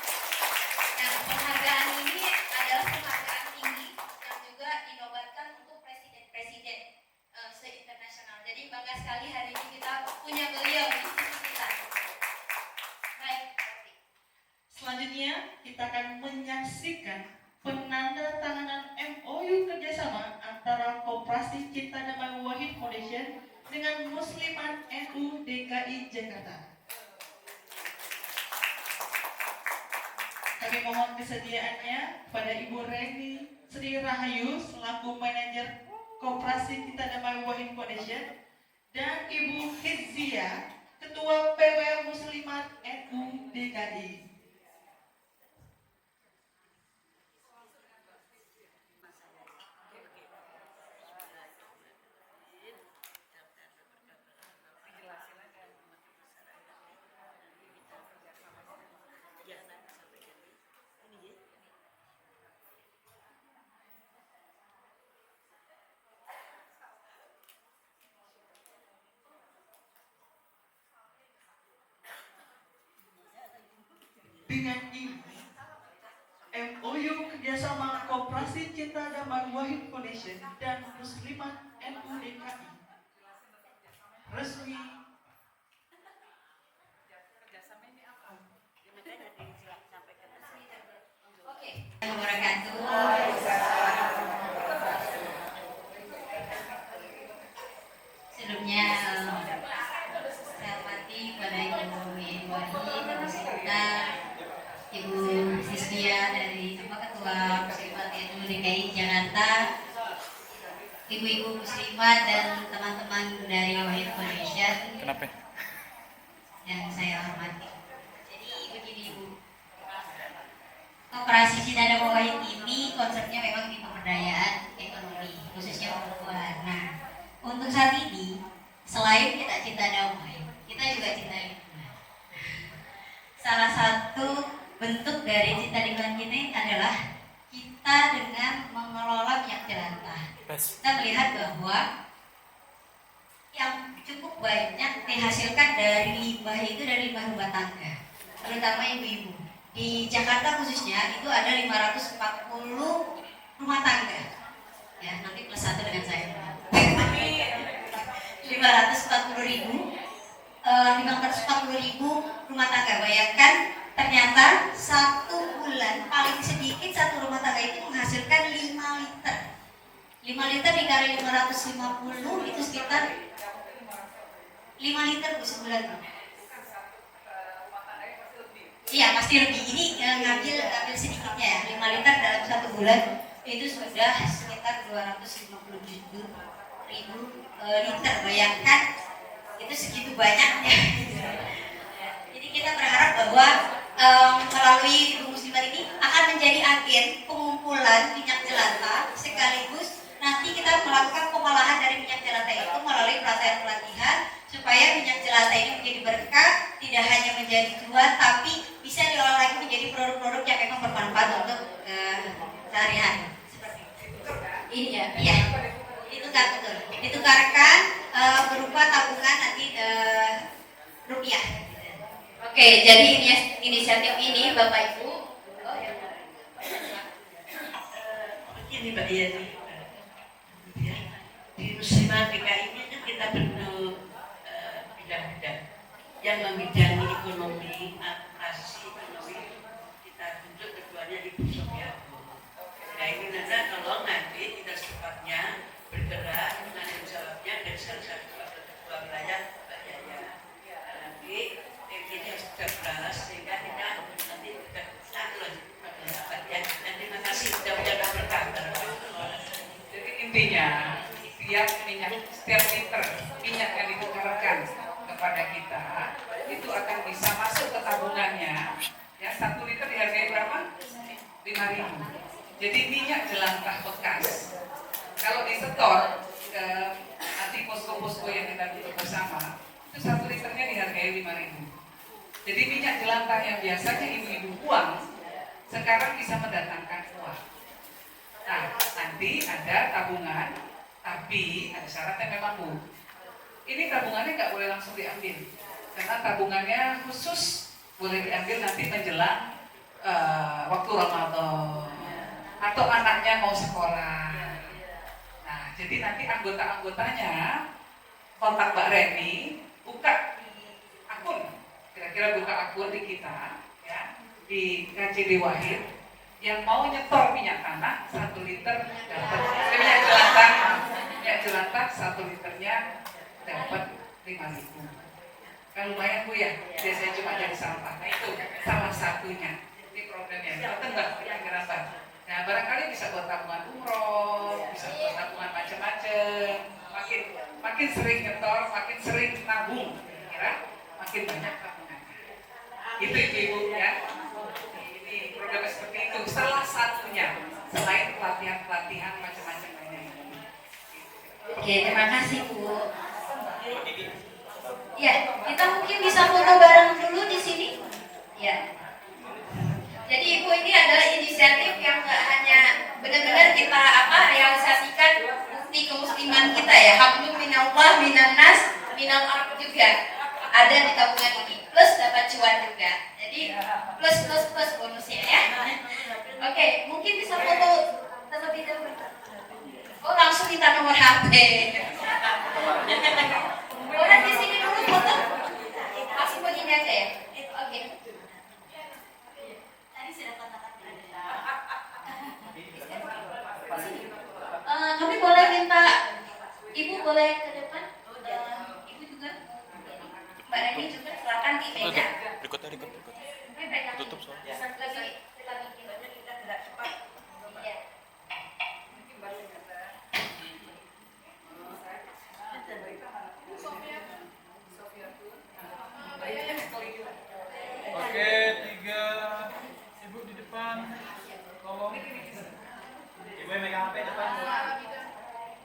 Nah, penghargaan ini adalah penghargaan tinggi yang juga dinobatkan untuk presiden-presiden se-internasional. Jadi bangga sekali hari ini kita punya beliau di sisi kita. Baik. Selanjutnya kita akan menyaksikan penandatanganan MOU kerjasama antara Koperasi Cinta Damai Wahid Foundation dengan Muslimat NU DKI Jakarta. Kami mohon kesediaannya kepada Ibu Reni Sri Rahayu selaku manajer Koperasi Cinta Damai Wahid Foundation dan Ibu Hizia Ketua PW Muslimat NU DKI. Dengan ini, MOU MOU kerjasama Koperasi Cinta Damai Wahid Foundation dan Muslimat NU DKI resmi Oke. Wabarakatuh. Sebelumnya saya hormati pada Ibu Wahid, Ibu Sinta, Ibu Siskia dari Ketua Muslimat NU DKI Jakarta, ibu-ibu muslimat dan teman-teman dari Wahid Foundation Kenapa? yang saya hormati. Jadi begini Ibu, Koperasi Cinta Damai Wahid ini konsepnya memang di pemberdayaan ekonomi, khususnya perempuan. Nah, untuk saat ini, selain kita cinta damai, kita juga cinta lingkungan. Salah satu bentuk dari cinta lingkungan kita adalah kita dengan mengelola minyak jelantah. Kita melihat bahwa yang cukup banyak dihasilkan dari limbah itu dari limbah rumah tangga, terutama ibu-ibu. Di Jakarta khususnya itu ada 540 rumah tangga. Ya, nanti plus 1 dengan saya. 540.000 rumah tangga. Bayangkan ternyata satu bulan paling sedikit satu rumah tangga itu menghasilkan 5 liter. 5 liter dikali 550 itu sekitar 5 liter Bu sebulan. Iya pasti lebih. Ini ngambil sedikitnya ya. 5 liter dalam satu bulan itu sudah sekitar 250.000 liter. Bayangkan itu segitu banyaknya. Jadi kita berharap bahwa melalui Ibu Muslimat ini akan menjadi agen pengumpulan minyak jelantah, sekaligus nanti kita melakukan pengolahan dari minyak jelantah itu melalui pelatihan-pelatihan supaya minyak jelantah ini menjadi berkah, tidak hanya menjadi cuan tapi bisa diolah lagi menjadi produk-produk yang memang bermanfaat untuk sehari-hari. Seperti ini ya, iya. Ditukarkan berupa tabungan nanti rupiah. Oke, jadi inisiatif ini Bapak Ibu. Begini Mbak Yani, di Muslimat DKI ini kan kita bentuk bidang-bidang yang membidangi ekonomi, administrasi ekonomi. Kita bentuk keduanya Ibu Sofiato. Nah ini nanti kalau nanti kita secepatnya bergerak menanggung jawabnya dari salah satu ketua wilayah Mbak Yaya. Nanti ini harus kita beras sehingga kita nanti kita terus ya. Dan terima kasih sudah menjaga berkah. Jadi intinya setiap liter minyak yang ditukarkan kepada kita itu akan bisa masuk ke tabungannya. Ya, 1 liter dihargai berapa? 5.000. Jadi minyak jelantah bekas. Kalau disetor ke nanti posko-posko yang kita tutup bersama, itu 1 liternya dihargai 5.000. Jadi minyak jelantah yang biasanya ibu-ibu buang sekarang bisa mendatangkan uang. Nah, nanti ada tabungan, tapi ada syaratnya memang Bu. Ini tabungannya nggak boleh langsung diambil, karena tabungannya khusus boleh diambil nanti menjelang waktu Ramadan atau anaknya mau sekolah. Nah, jadi nanti anggota-anggotanya kontak Mbak Reni, buka akun, kira-kira buka akun di kita, ya, di KCD Wahid, yang mau nyetor minyak tanah 1 liter dapat minyak jelantah 1 liternya dapat 5.000. Kan lumayan Bu ya, biasanya cuma dari sampah. Nah itu salah satunya. Ini programnya. Kita tembak pikiran Mbak. Nah barangkali bisa buat tabungan umroh, bisa buat tabungan macam-macam. Makin sering nyetor, makin sering tabung, kira makin banyak tabungannya. Itu Ibu ya. Ini programnya seperti itu. Salah satunya selain pelatihan-pelatihan macam-macam lainnya. Oke, terima kasih Bu. Ya, kita mungkin bisa foto bareng dulu di sini. Ya. Jadi Ibu ini adalah inisiatif yang nggak hanya benar-benar kita realisasikan bukti kemusliman kita ya. Hablum minallah minan nas minal ard juga. ada di tabungan ini, plus dapat cuan juga. Jadi plus bonusnya ya. Oke, mungkin bisa foto terlebih dahulu. Oh, langsung minta nomor HP. Boleh di sini dulu foto. Langsung begini aja ya. Oke. Tadi sudah kontak. Kami boleh minta Ibu boleh ke depan. Ibu juga. Mbak Reni juga silakan di meja. Berikut. Oke, baik. Tutup soalnya. Lagi kita tidak cepat. Iya. Oke, 3. Ibu di depan. Tolong. Ibu yang megang HP depan.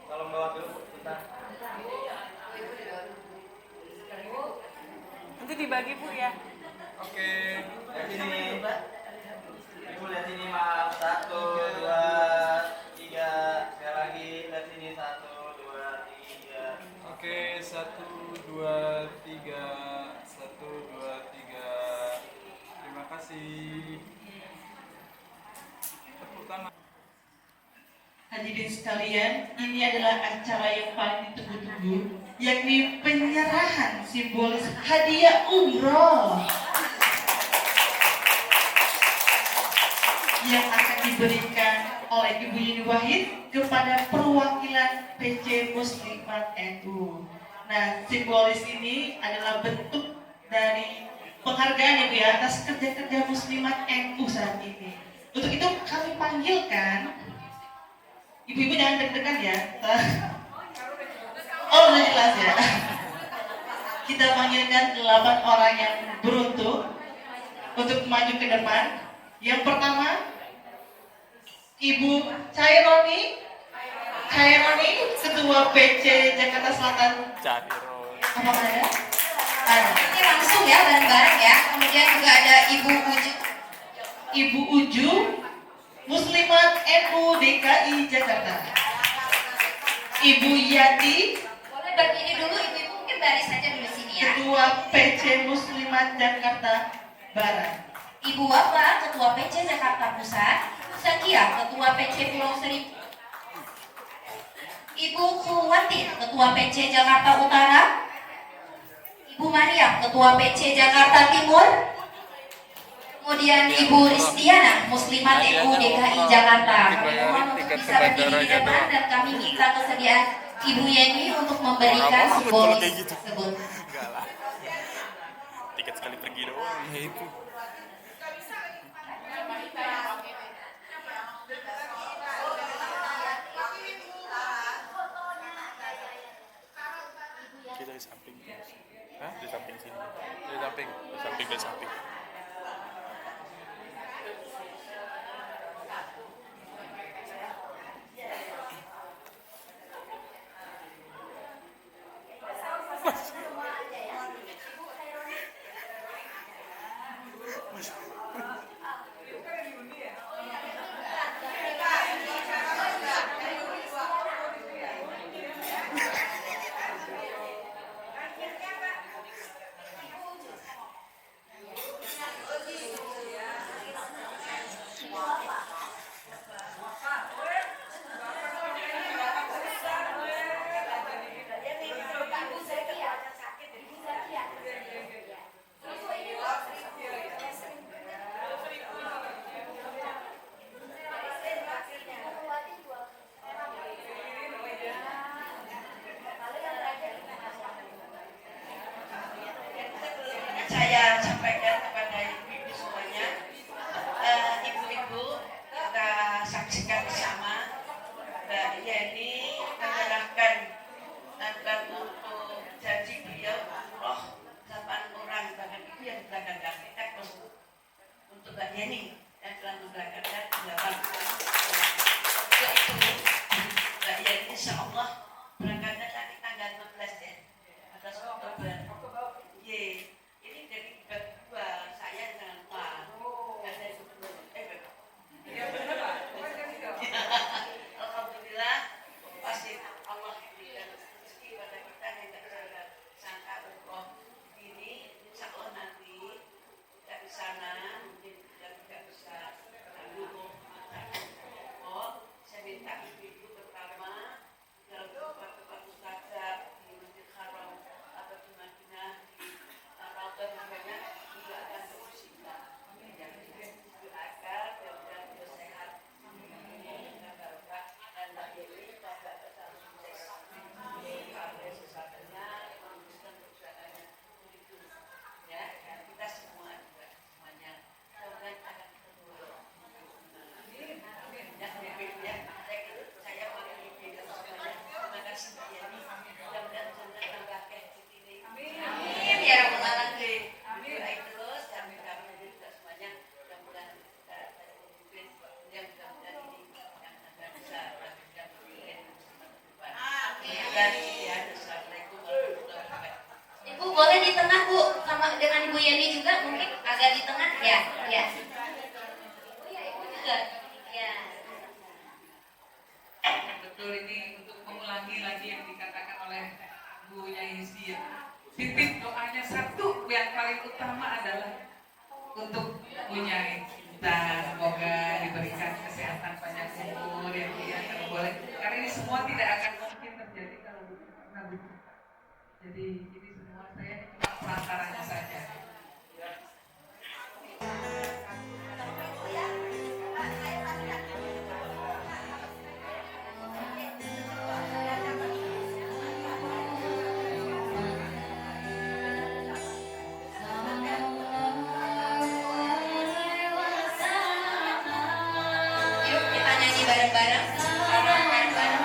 Tolong bawa dulu, bentar. Nanti dibagi Bu ya. Oke, lihat sini. Ibu lihat sini, maaf. 1, 2, 3. Sekali lagi, lihat sini. 1, 2, 3. Oke, 1, 2, 3. 1, 2, 3. Terima kasih. Tepuk tangan. Hadirin sekalian, ini adalah acara yang paling ditunggu-tunggu, yakni penyerahan simbolis hadiah umroh yang akan diberikan oleh Ibu Yeni Wahid kepada perwakilan PC Muslimat NU. Nah, simbolis ini adalah bentuk dari penghargaan ya Bu ya atas kerja-kerja Muslimat NU saat ini. Untuk itu kami panggilkan ibu-ibu, jangan deg-degan ya. Oh, udah jelas ya. Kita panggilkan 8 orang yang beruntung untuk maju ke depan. Yang pertama, Ibu Caironi, Ketua PC Jakarta Selatan. Apa ada? Ada. Ini langsung ya bareng-bareng ya. Kemudian juga ada Ibu Uju, Muslimat NU DKI Jakarta. Ibu Yati, boleh berdiri dulu ibu-ibu, mungkin baris saja dulu sini ya. Ketua PC Muslimat Jakarta Barat. Ibu Wafa, Ketua PC Jakarta Pusat. Zakia, Ketua PC Pulau Seribu. Ibu Kuwatin, Ketua PC Jakarta Utara. Ibu Mariam, Ketua PC Jakarta Timur. Kemudian Ibu Ristiana, Muslimat NU DKI Jakarta. Mohon untuk bisa berdiri di depan dan kami minta kesediaan Ibu Yeni untuk memberikan simbolis tersebut. Enggak lah. Tiket sekali pergi doang. Ya itu. Kita di samping. Hah? Di samping sini. Di samping. Saya sampaikan kepada ibu-ibu semuanya, ibu-ibu, kita saksikan bersama Mbak Yeni menyerahkan tanggal untuk janji beliau umroh 8 orang, bahkan ibu yang belakang kita untuk Mbak Yeni yang telah memberangkatkan 8 orang. Yaitu Mbak Yeni insya Allah berangkatnya nanti tanggal 15 ya, 15 Oktober. Ye. Ini dari berdua, saya dengan Pak. Ada Alhamdulillah, pasti Allah berikan rezeki pada kita yang tidak sangka umroh ini ganti ya. Assalamualaikum warahmatullahi wabarakatuh. Ibu boleh di tengah Bu, sama dengan Ibu Yeni juga mungkin agak di tengah ya, ya. Oh ya Ibu juga, ya. Betul, ini untuk mengulangi lagi yang dikatakan oleh Bu Yaisi. Titip doanya satu yang paling utama adalah untuk Bu Nyai kita, semoga diberikan kesehatan panjang umur yang dia kalau boleh, karena ini semua tidak akan mungkin terjadi kalau bukan karena begitu. Jadi ini semua saya cuma perantaranya saja. Yuk kita nyanyi bareng-bareng. Bareng-bareng.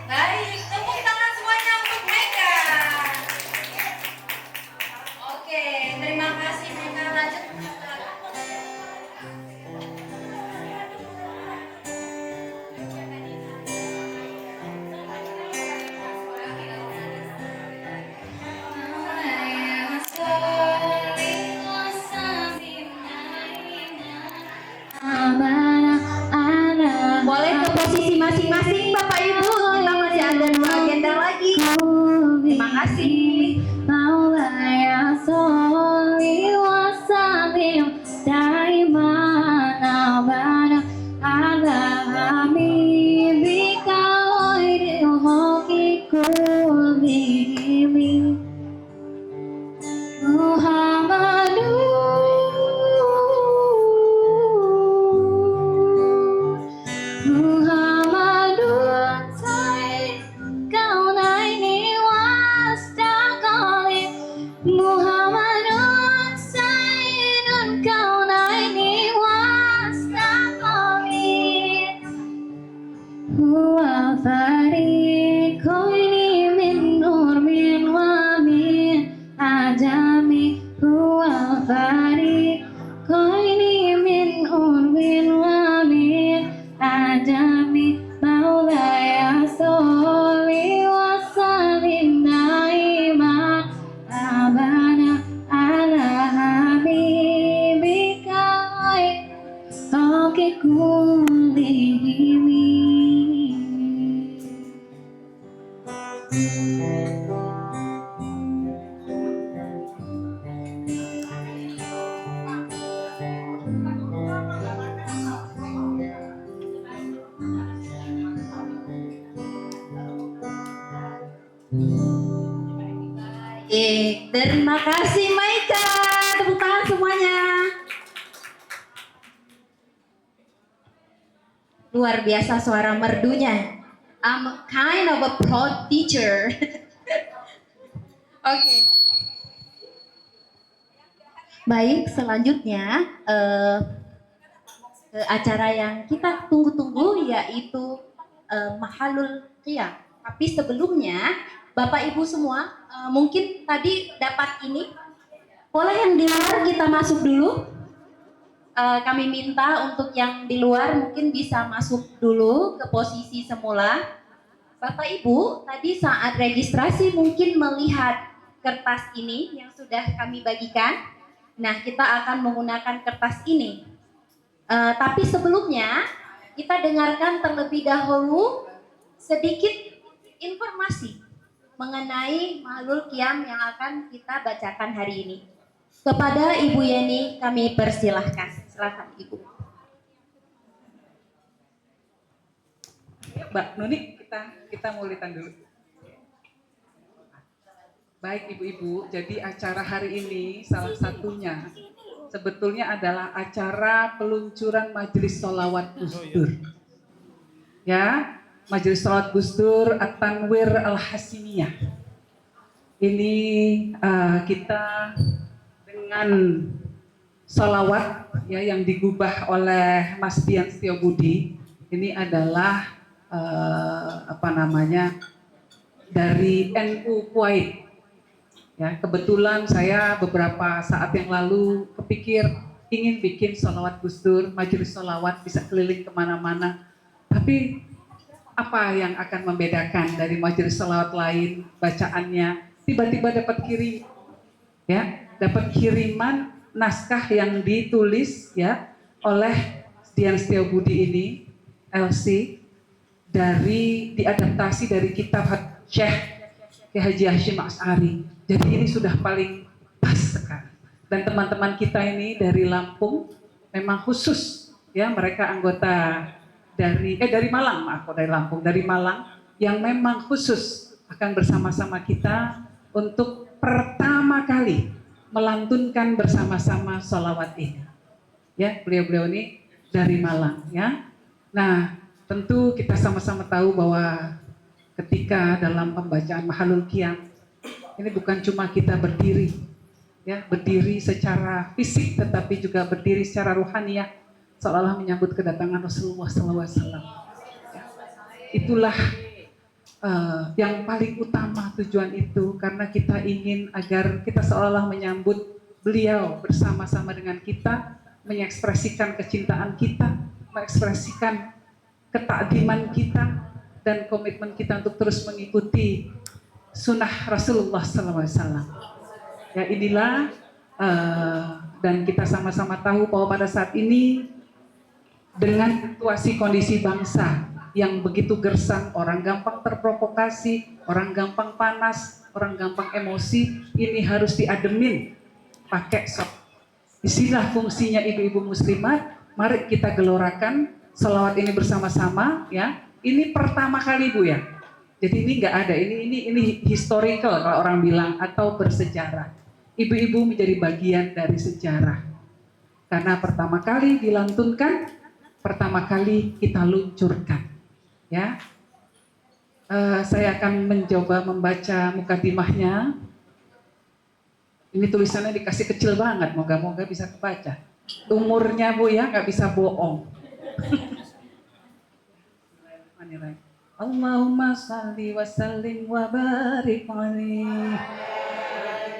Baik, tepuk tangan semuanya untuk Mega. Oke, terima kasih Mega. Lanjut. Boleh ke posisi masing-masing Bapak Ibu, kita masih ada 2 agenda lagi. Terima kasih. Maulaya sholli wa sallim daiman abada ala habibika khairil khalqi kullihim Muhammadun Sayyid kaunaini wastaqali Muhammadun Sayyidun kaunaini wastaqali Huwa fariqaini min nur min wa min ajami Huwa fariqaini min urwin wa min ajami Maulaya sholli wa sallim daiman abada ala habibika khairil kullihim. Terima kasih Maika. Tepuk tangan semuanya. Luar biasa suara merdunya. I'm a kind of a proud teacher. Oke. Baik, selanjutnya acara yang kita tunggu-tunggu yaitu Mahalul Qiyam. Tapi sebelumnya, Bapak Ibu semua, mungkin tadi dapat ini. Boleh yang di luar kita masuk dulu. Kami minta untuk yang di luar mungkin bisa masuk dulu ke posisi semula. Bapak Ibu, tadi saat registrasi mungkin melihat kertas ini yang sudah kami bagikan. Nah, kita akan menggunakan kertas ini. Tapi sebelumnya, kita dengarkan terlebih dahulu sedikit informasi mengenai Mahalul Qiyam yang akan kita bacakan hari ini. Kepada Ibu Yeni kami persilahkan. Silakan Ibu. Mbak Nuni, kita mulitan dulu. Baik ibu-ibu, jadi acara hari ini salah satunya sebetulnya adalah acara peluncuran Majelis Sholawat Gus Dur. Ya, Majelis Sholawat Gus Dur At-Tanwir Al-Hasimiyah. Ini kita dengan sholawat ya yang digubah oleh Mas Dian Setiobudi. Ini adalah dari NU Kuwait. Ya, kebetulan saya beberapa saat yang lalu kepikir ingin bikin sholawat Gus Dur, majelis sholawat bisa keliling kemana-mana. Tapi apa yang akan membedakan dari majelis sholawat lain bacaannya? Tiba-tiba dapat kiriman naskah yang ditulis ya oleh Dian Setiobudi ini, LC, diadaptasi dari kitab Syekh Haji Hashim Asy'ari. Jadi ini sudah paling pas sekali. Dan teman-teman kita ini dari Lampung memang khusus ya, mereka anggota dari Malang, dari Malang yang memang khusus akan bersama-sama kita untuk pertama kali melantunkan bersama-sama sholawat ini. Ya, beliau-beliau ini dari Malang ya. Nah, tentu kita sama-sama tahu bahwa ketika dalam pembacaan Mahalul Qiyam ini bukan cuma kita berdiri secara fisik, tetapi juga berdiri secara ruhaniyah, seolah-olah menyambut kedatangan Rasulullah SAW. Ya. Itulah yang paling utama tujuan itu, karena kita ingin agar kita seolah-olah menyambut beliau bersama-sama dengan kita, mengekspresikan kecintaan kita, mengekspresikan ketakdiman kita, dan komitmen kita untuk terus mengikuti sunnah Rasulullah SAW. Ya, inilah dan kita sama-sama tahu bahwa pada saat ini dengan situasi kondisi bangsa yang begitu gersang, orang gampang terprovokasi, orang gampang panas, orang gampang emosi, ini harus diademin pakai sop. Disinilah fungsinya ibu-ibu muslimat. Mari kita gelorakan sholawat ini bersama-sama ya. Ini pertama kali Bu ya. Jadi ini nggak ada, ini historical kalau orang bilang, atau bersejarah. Ibu-ibu menjadi bagian dari sejarah. Karena pertama kali dilantunkan, pertama kali kita luncurkan. Ya, saya akan mencoba membaca mukadimahnya. Ini tulisannya dikasih kecil banget, moga-moga bisa kebaca. Umurnya Bu ya, nggak bisa bohong. Allahumma salli wa sallim wa barik alaihi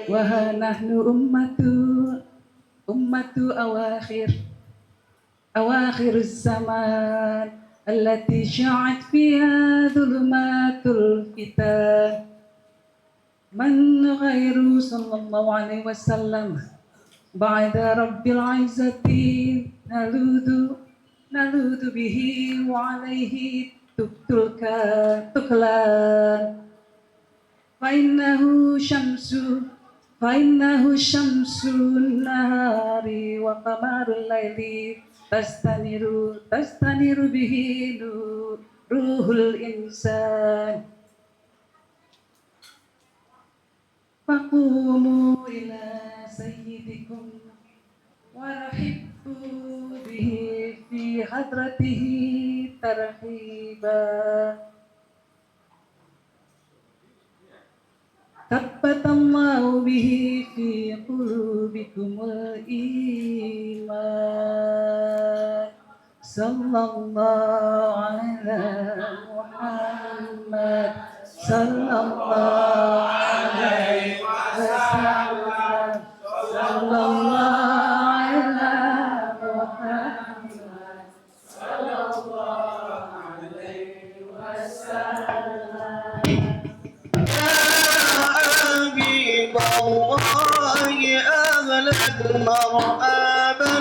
wa nahnu ummatu awakhir zaman allati sya'at fiha dhulumatul fitan man ghairu sallallahu alaihi wasallam ba'da rabbil izzati naludu bihi wa alaihi tuklan fainnahu syamsun nahari wa qamarul laili tastaniru bihi ruhul insan قوموا إلى سيدكم ورحبوا به في حضرته ترحيبا. ثبت الله به في قلوبكم الإيمان. صلى الله على محمد صلى الله عليه وسلم. صلى الله على محمد صلى الله عليه وسلم. حبيب الله أهلا مرحبا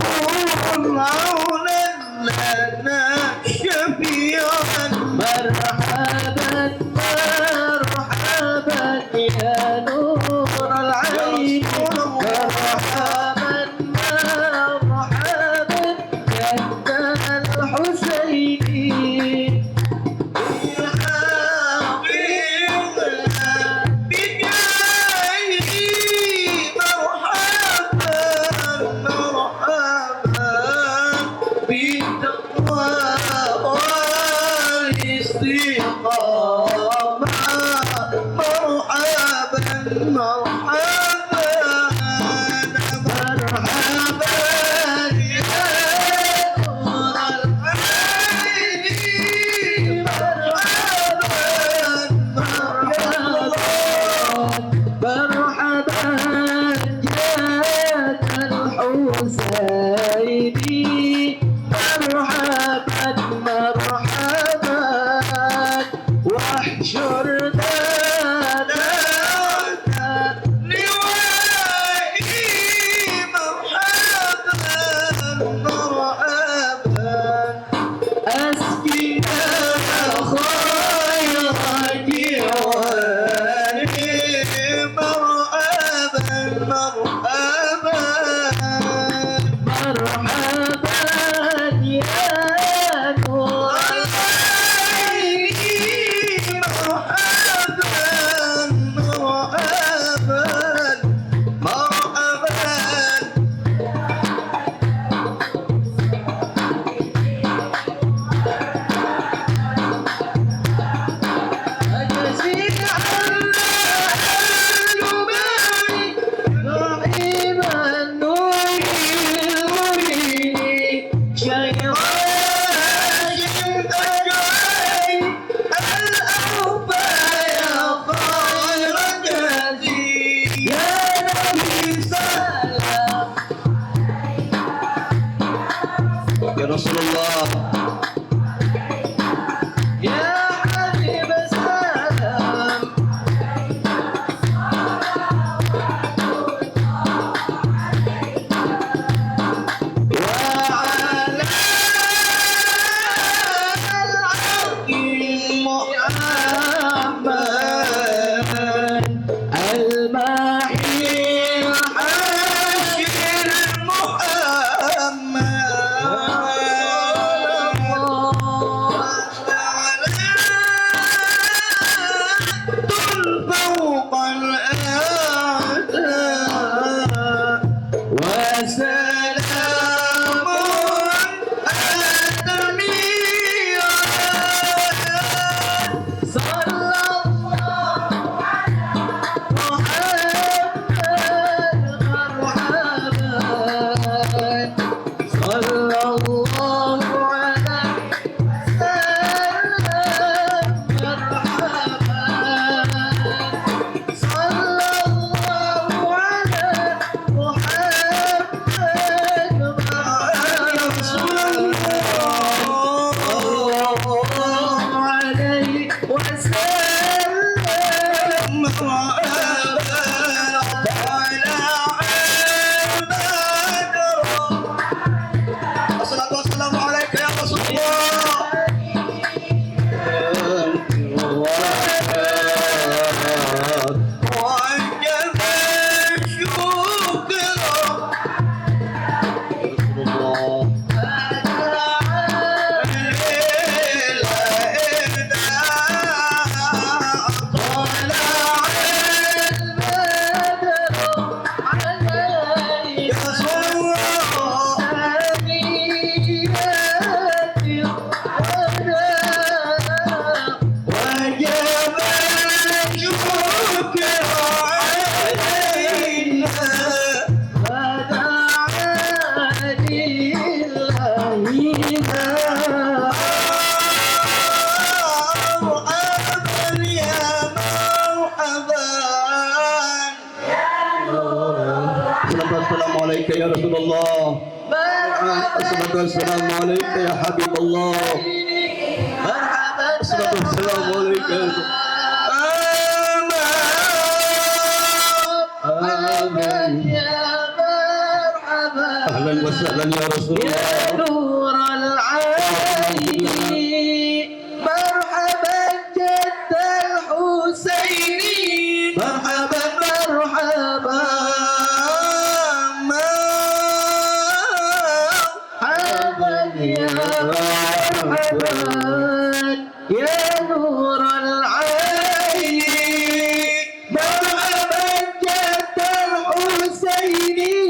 كن عونا لنا شفيعا. مرحبا مرحبا يا نور العين. مرحبا مرحبا يا ابن الحسين. Ya Rasulullah, ya Habib Salam. وعلى العظيم محمد الماحي الحاشر محمد. فوق الأعداء وسلام الدمير. صلى الله على محمد مرحبا. صلى الله عليه وسلم مرحبا. صلى الله على محمد يا رسول الله. صلى الله عليه وسلم مرحبا. على عباد الصلاة والسلام عليك يا رسول الله. وجب الشكر طلع ya Rasulullah. Assalatu wassalamu alaika ya Habibullah. Assalatu wassalamu alaika ya أهلا وسهلا يا رسول الله. نور العين مرحبا جد الحسيني مرحبا مرحبا مرحبا يا مرحبا يا نور العين مرحبا جد الحسيني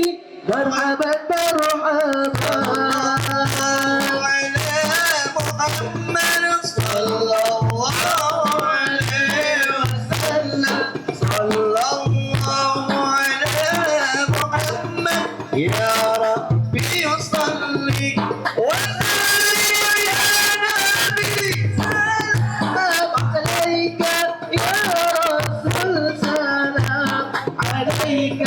مرحبا مرحبا على محمد صلى الله عليه وسلم. صلى الله على محمد يا ربي صلي وسلم يا نبي سلام عليك يا رسول سلام عليك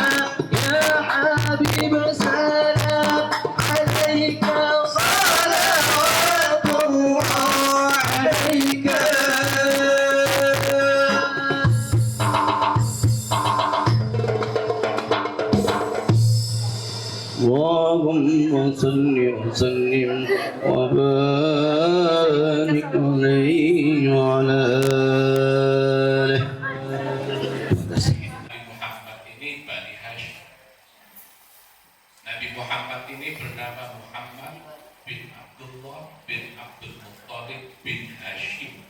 يا حبيب سلام عليك صلوات الله عليك. اللهم صل وسلم وبارك عليه وعلى آله. Nabi Muhammad ini Bani Hashim. Nabi Muhammad ini bernama Muhammad bin Abdullah bin Abdul Muttalib bin Hashim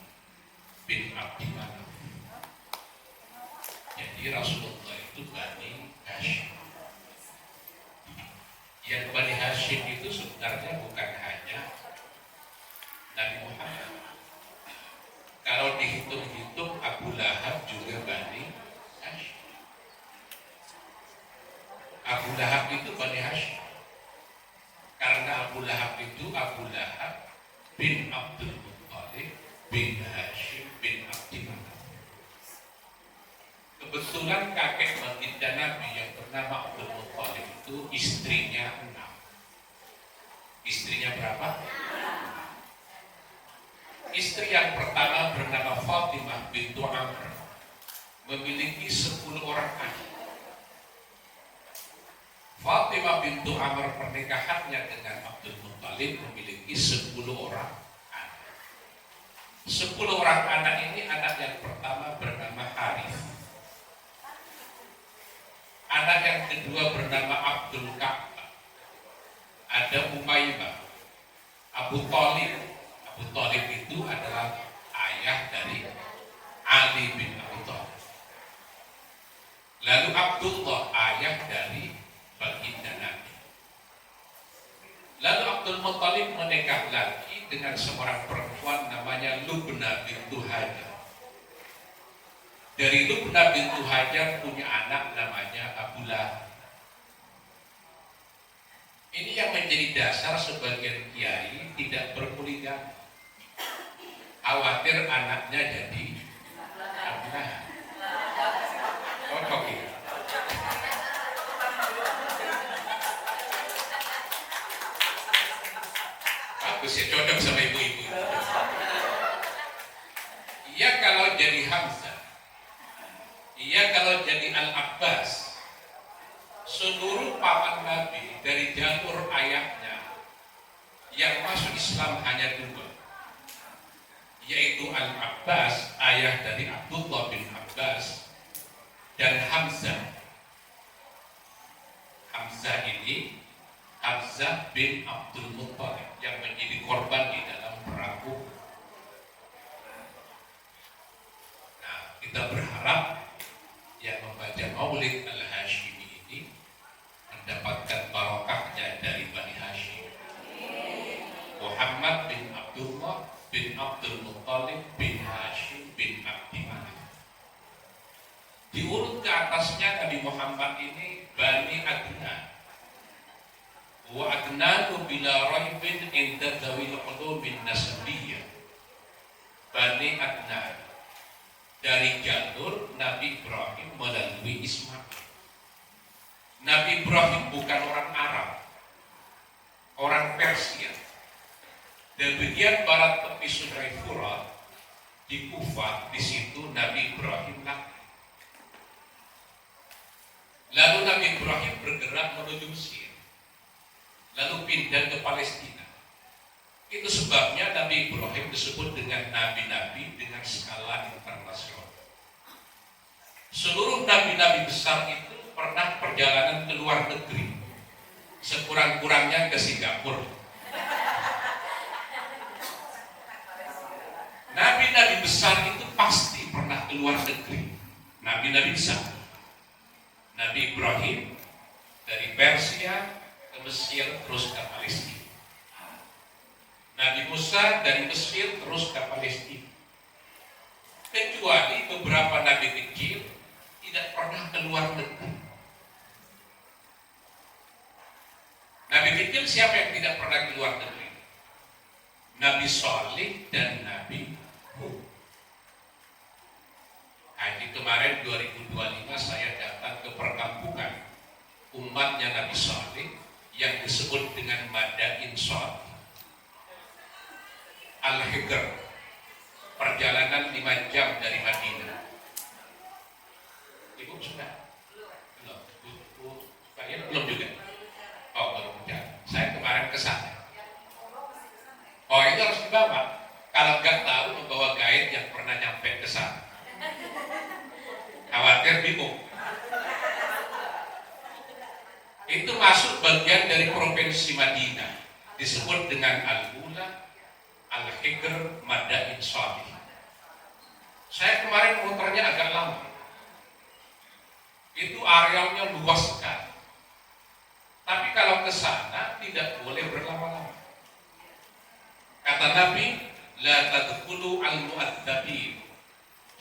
bin Abdi Manaf. Jadi Rasulullah itu Bani Hashim. Yang Bani Hashim itu sebenarnya bukan hanya Nabi Muhammad. Kalau dihitung-hitung Abu Lahab juga Bani Hashim. Abu Lahab itu Bani Hashim. Karena Abu Lahab itu Abu Lahab bin Abdul Muttalib bin Hashim bin Abdi Manaf. Kebetulan kakek baginda Nabi yang bernama Abdul Muttalib itu istrinya 6. Istrinya berapa? Istri yang pertama bernama Fatimah bintu Amr, memiliki 10 orang anak. Fatimah bintu Amr pernikahannya dengan Abdul Muttalib memiliki 10 orang anak. 10 orang anak ini, anak yang pertama bernama Harith. Anak yang kedua bernama Abdul Ka'bah. Ada Umaymah. Abu Thalib. Abu Thalib itu adalah ayah dari Ali bin Abi Thalib. Lalu Abdullah, ayah dari baginda Nabi. Lalu Abdul Muttalib menikah lagi dengan seorang perempuan namanya Lubna bintu Hajar. Dari Lubna bintu Hajar punya anak namanya Abu Lahab. Ini yang menjadi dasar sebagian kiai tidak berpoligami. Khawatir anaknya jadi Abu Lahab. Cocok ya. Bagus ya, cocok sama ibu-ibu. Iya kalau jadi Hamzah. Iya kalau jadi Al-Abbas. Seluruh paman Nabi dari jalur ayahnya yang masuk Islam hanya 2, yaitu Al-Abbas, ayah dari Abdullah bin Abbas, dan Hamzah. Hamzah ini Hamzah bin Abdul Muttalib yang menjadi korban di dalam perang Uhud. Nah, kita berharap yang membaca Maulid Al-Hashimi ini mendapatkan barokahnya dari Bani Hashim. Muhammad bin Abdullah bin Abdul Muttalib bin Hashim bin Abdi Manaf. Diurut ke atasnya Nabi Muhammad ini Bani Adnan. Wa adnanu bila raibin inda dawil qulumin nasabiyah. Bani Adnan, dari jalur Nabi Ibrahim melalui Ismail. Nabi Ibrahim bukan orang Arab, orang Persia. Dan bagian barat tepi Sungai Furat di Kufah, di situ Nabi Ibrahim lahir. Lalu Nabi Ibrahim bergerak menuju Mesir, lalu pindah ke Palestina. Itu sebabnya Nabi Ibrahim disebut dengan nabi-nabi dengan skala internasional. Seluruh nabi-nabi besar itu pernah perjalanan ke luar negeri, sekurang-kurangnya ke Singapura. Nabi-nabi besar itu pasti pernah ke luar negeri. Nabi-nabi besar. Nabi Ibrahim dari Persia ke Mesir terus ke Palestina. Nabi Musa dari Mesir terus ke Palestina. Kecuali beberapa nabi kecil tidak pernah ke luar negeri. Nabi kecil siapa yang tidak pernah ke luar negeri? Nabi Saleh dan Nabi Hud. Haji kemarin 2025 saya datang ke perkampungan umatnya Nabi Saleh yang disebut dengan Madain Saleh. Al-Hijr, perjalanan 5 jam dari Madinah. Ibu sudah? Belum. Kalian belum juga? Oh, belum. Saya kemarin ke sana. Oh, itu harus dibawa. Kalau nggak tahu, membawa guide yang pernah nyampe ke sana. Khawatir bingung. Itu masuk bagian dari provinsi Madinah, disebut dengan Al-Ula, Al-Hijr, Madain Saleh. Saya kemarin muternya agak lama. Itu arealnya luas sekali. Tapi kalau ke sana tidak boleh berlama-lama. Kata Nabi, la tadkhulu al-mu'adzabin.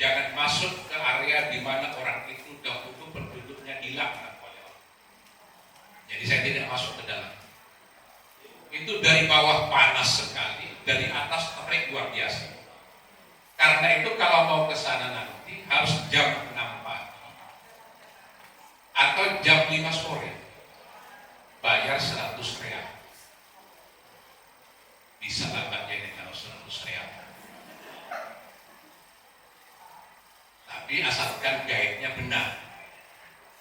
Jangan masuk ke area di mana orang itu dahulu penduduknya dilaknat oleh Allah. Jadi saya tidak masuk ke dalam. Itu dari bawah panas sekali, dari atas terik luar biasa. Karena itu kalau mau ke sana nanti harus jam 6 pagi atau jam 5 sore. Bayar 100 real. Bisa lah ini kalau 100 real. Tapi asalkan guide-nya benar,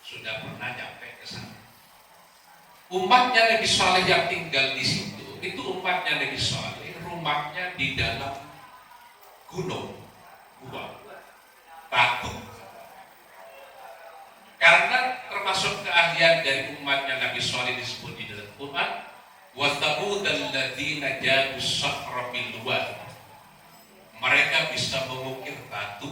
sudah pernah nyampe ke sana. Umatnya Nabi Saleh yang tinggal di situ, itu umatnya Nabi Saleh, rumahnya di dalam gunung, gua, batu. Karena termasuk keahlian dari umatnya Nabi Saleh disebut di dalam Quran, wa thamudal ladzina jabu sakhra bil wad. Mereka bisa mengukir batu.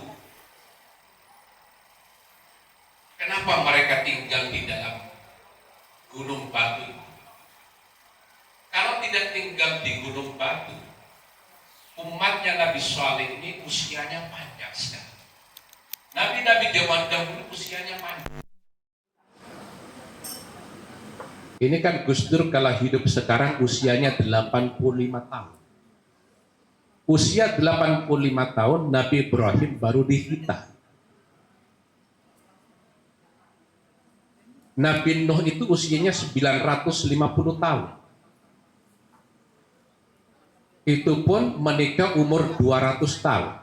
Kenapa mereka tinggal di dalam gunung batu? Kalau tidak tinggal di gunung batu, umatnya Nabi Saleh ini usianya panjang sekali. Nabi-nabi zaman dahulu usianya panjang. Ini kan Gus Dur kalau hidup sekarang usianya 85 tahun. Usia 85 tahun Nabi Ibrahim baru dihitan. Nabi Nuh itu usianya 950 tahun. Itu pun menikah umur 200 tahun.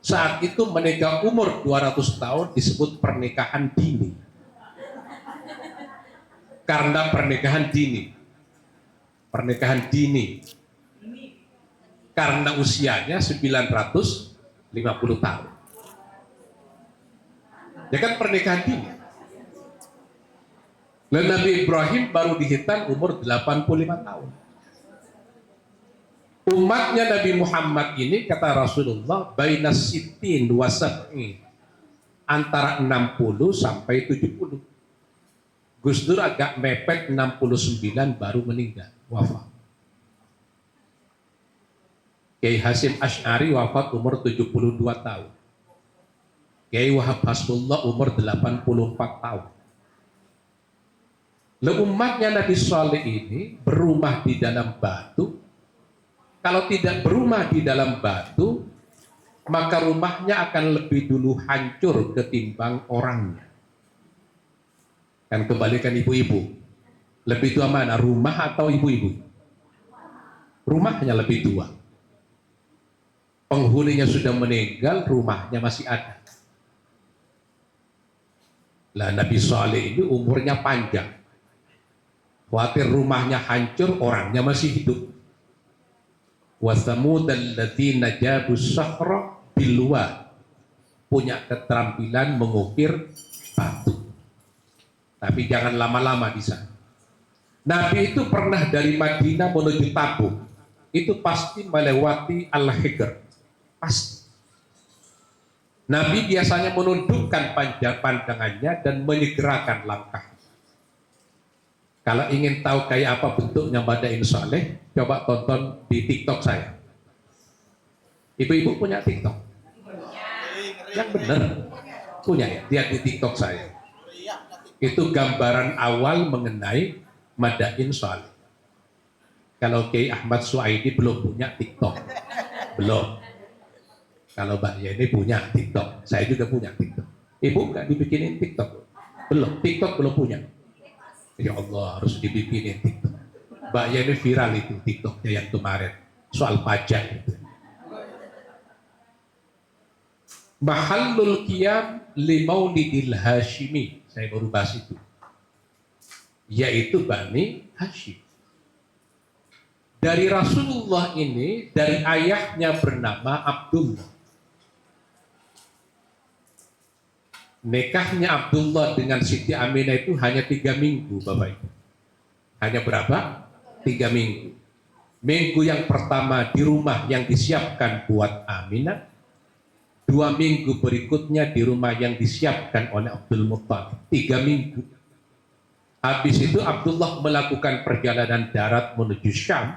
Saat itu menikah umur 200 tahun disebut pernikahan dini. Karena pernikahan dini. Pernikahan dini. Karena usianya 950 tahun. Ya kan pernikahan dini. Dan Nabi Ibrahim baru dihitan umur 85 tahun. Umatnya Nabi Muhammad ini kata Rasulullah bainas sittin wa sab'in, antara 60 sampai 70. Gus Dur agak mepet 69 baru meninggal, wafat. Kiai Hasyim Asy'ari wafat umur 72 tahun. Kiai Wahab Hasbullah umur 84 tahun. Umatnya Nabi Saleh ini berumah di dalam batu. Kalau tidak berumah di dalam batu, maka rumahnya akan lebih dulu hancur ketimbang orangnya. Kan kembalikan ibu-ibu. Lebih tua mana, rumah atau ibu-ibu? Rumahnya lebih tua. Penghuninya sudah meninggal, rumahnya masih ada. Lah Nabi Saleh ini umurnya panjang. Khawatir rumahnya hancur, orangnya masih hidup. Wa thamudal ladzina jabu sakhra bilwa, punya keterampilan mengukir batu. Tapi jangan lama-lama di sana. Nabi itu pernah dari Madinah menuju Tabuk, itu pasti melewati Al-Hijr, pasti. Nabi biasanya menundukkan pandangannya dan menyegerakan langkah. Kalau ingin tahu kayak apa bentuknya Madain Saleh, coba tonton di TikTok saya. Ibu-ibu punya TikTok? Yang benar punya ya, lihat di TikTok saya. Itu gambaran awal mengenai Madain Saleh. Kalau Kiai Ahmad Suaidi belum punya TikTok, belum. Kalau Mbak Yeni punya TikTok, saya juga punya TikTok. Ibu nggak dibikinin TikTok? Belum, TikTok belum punya. Ya Allah, harus dibikinin TikTok. Mbak Yeni viral itu TikToknya yang kemarin soal pajak itu. Mahallul qiyam li maulidil Hashimi, saya baru bahas itu, yaitu Bani Hashim. Dari Rasulullah ini, dari ayahnya bernama Abdullah. Nikahnya Abdullah dengan Siti Aminah itu hanya 3 minggu, Bapak Ibu. Hanya berapa? 3 minggu. Minggu yang pertama di rumah yang disiapkan buat Aminah. 2 minggu berikutnya di rumah yang disiapkan oleh Abdul Muttalib. 3 minggu. Habis itu Abdullah melakukan perjalanan darat menuju Syam.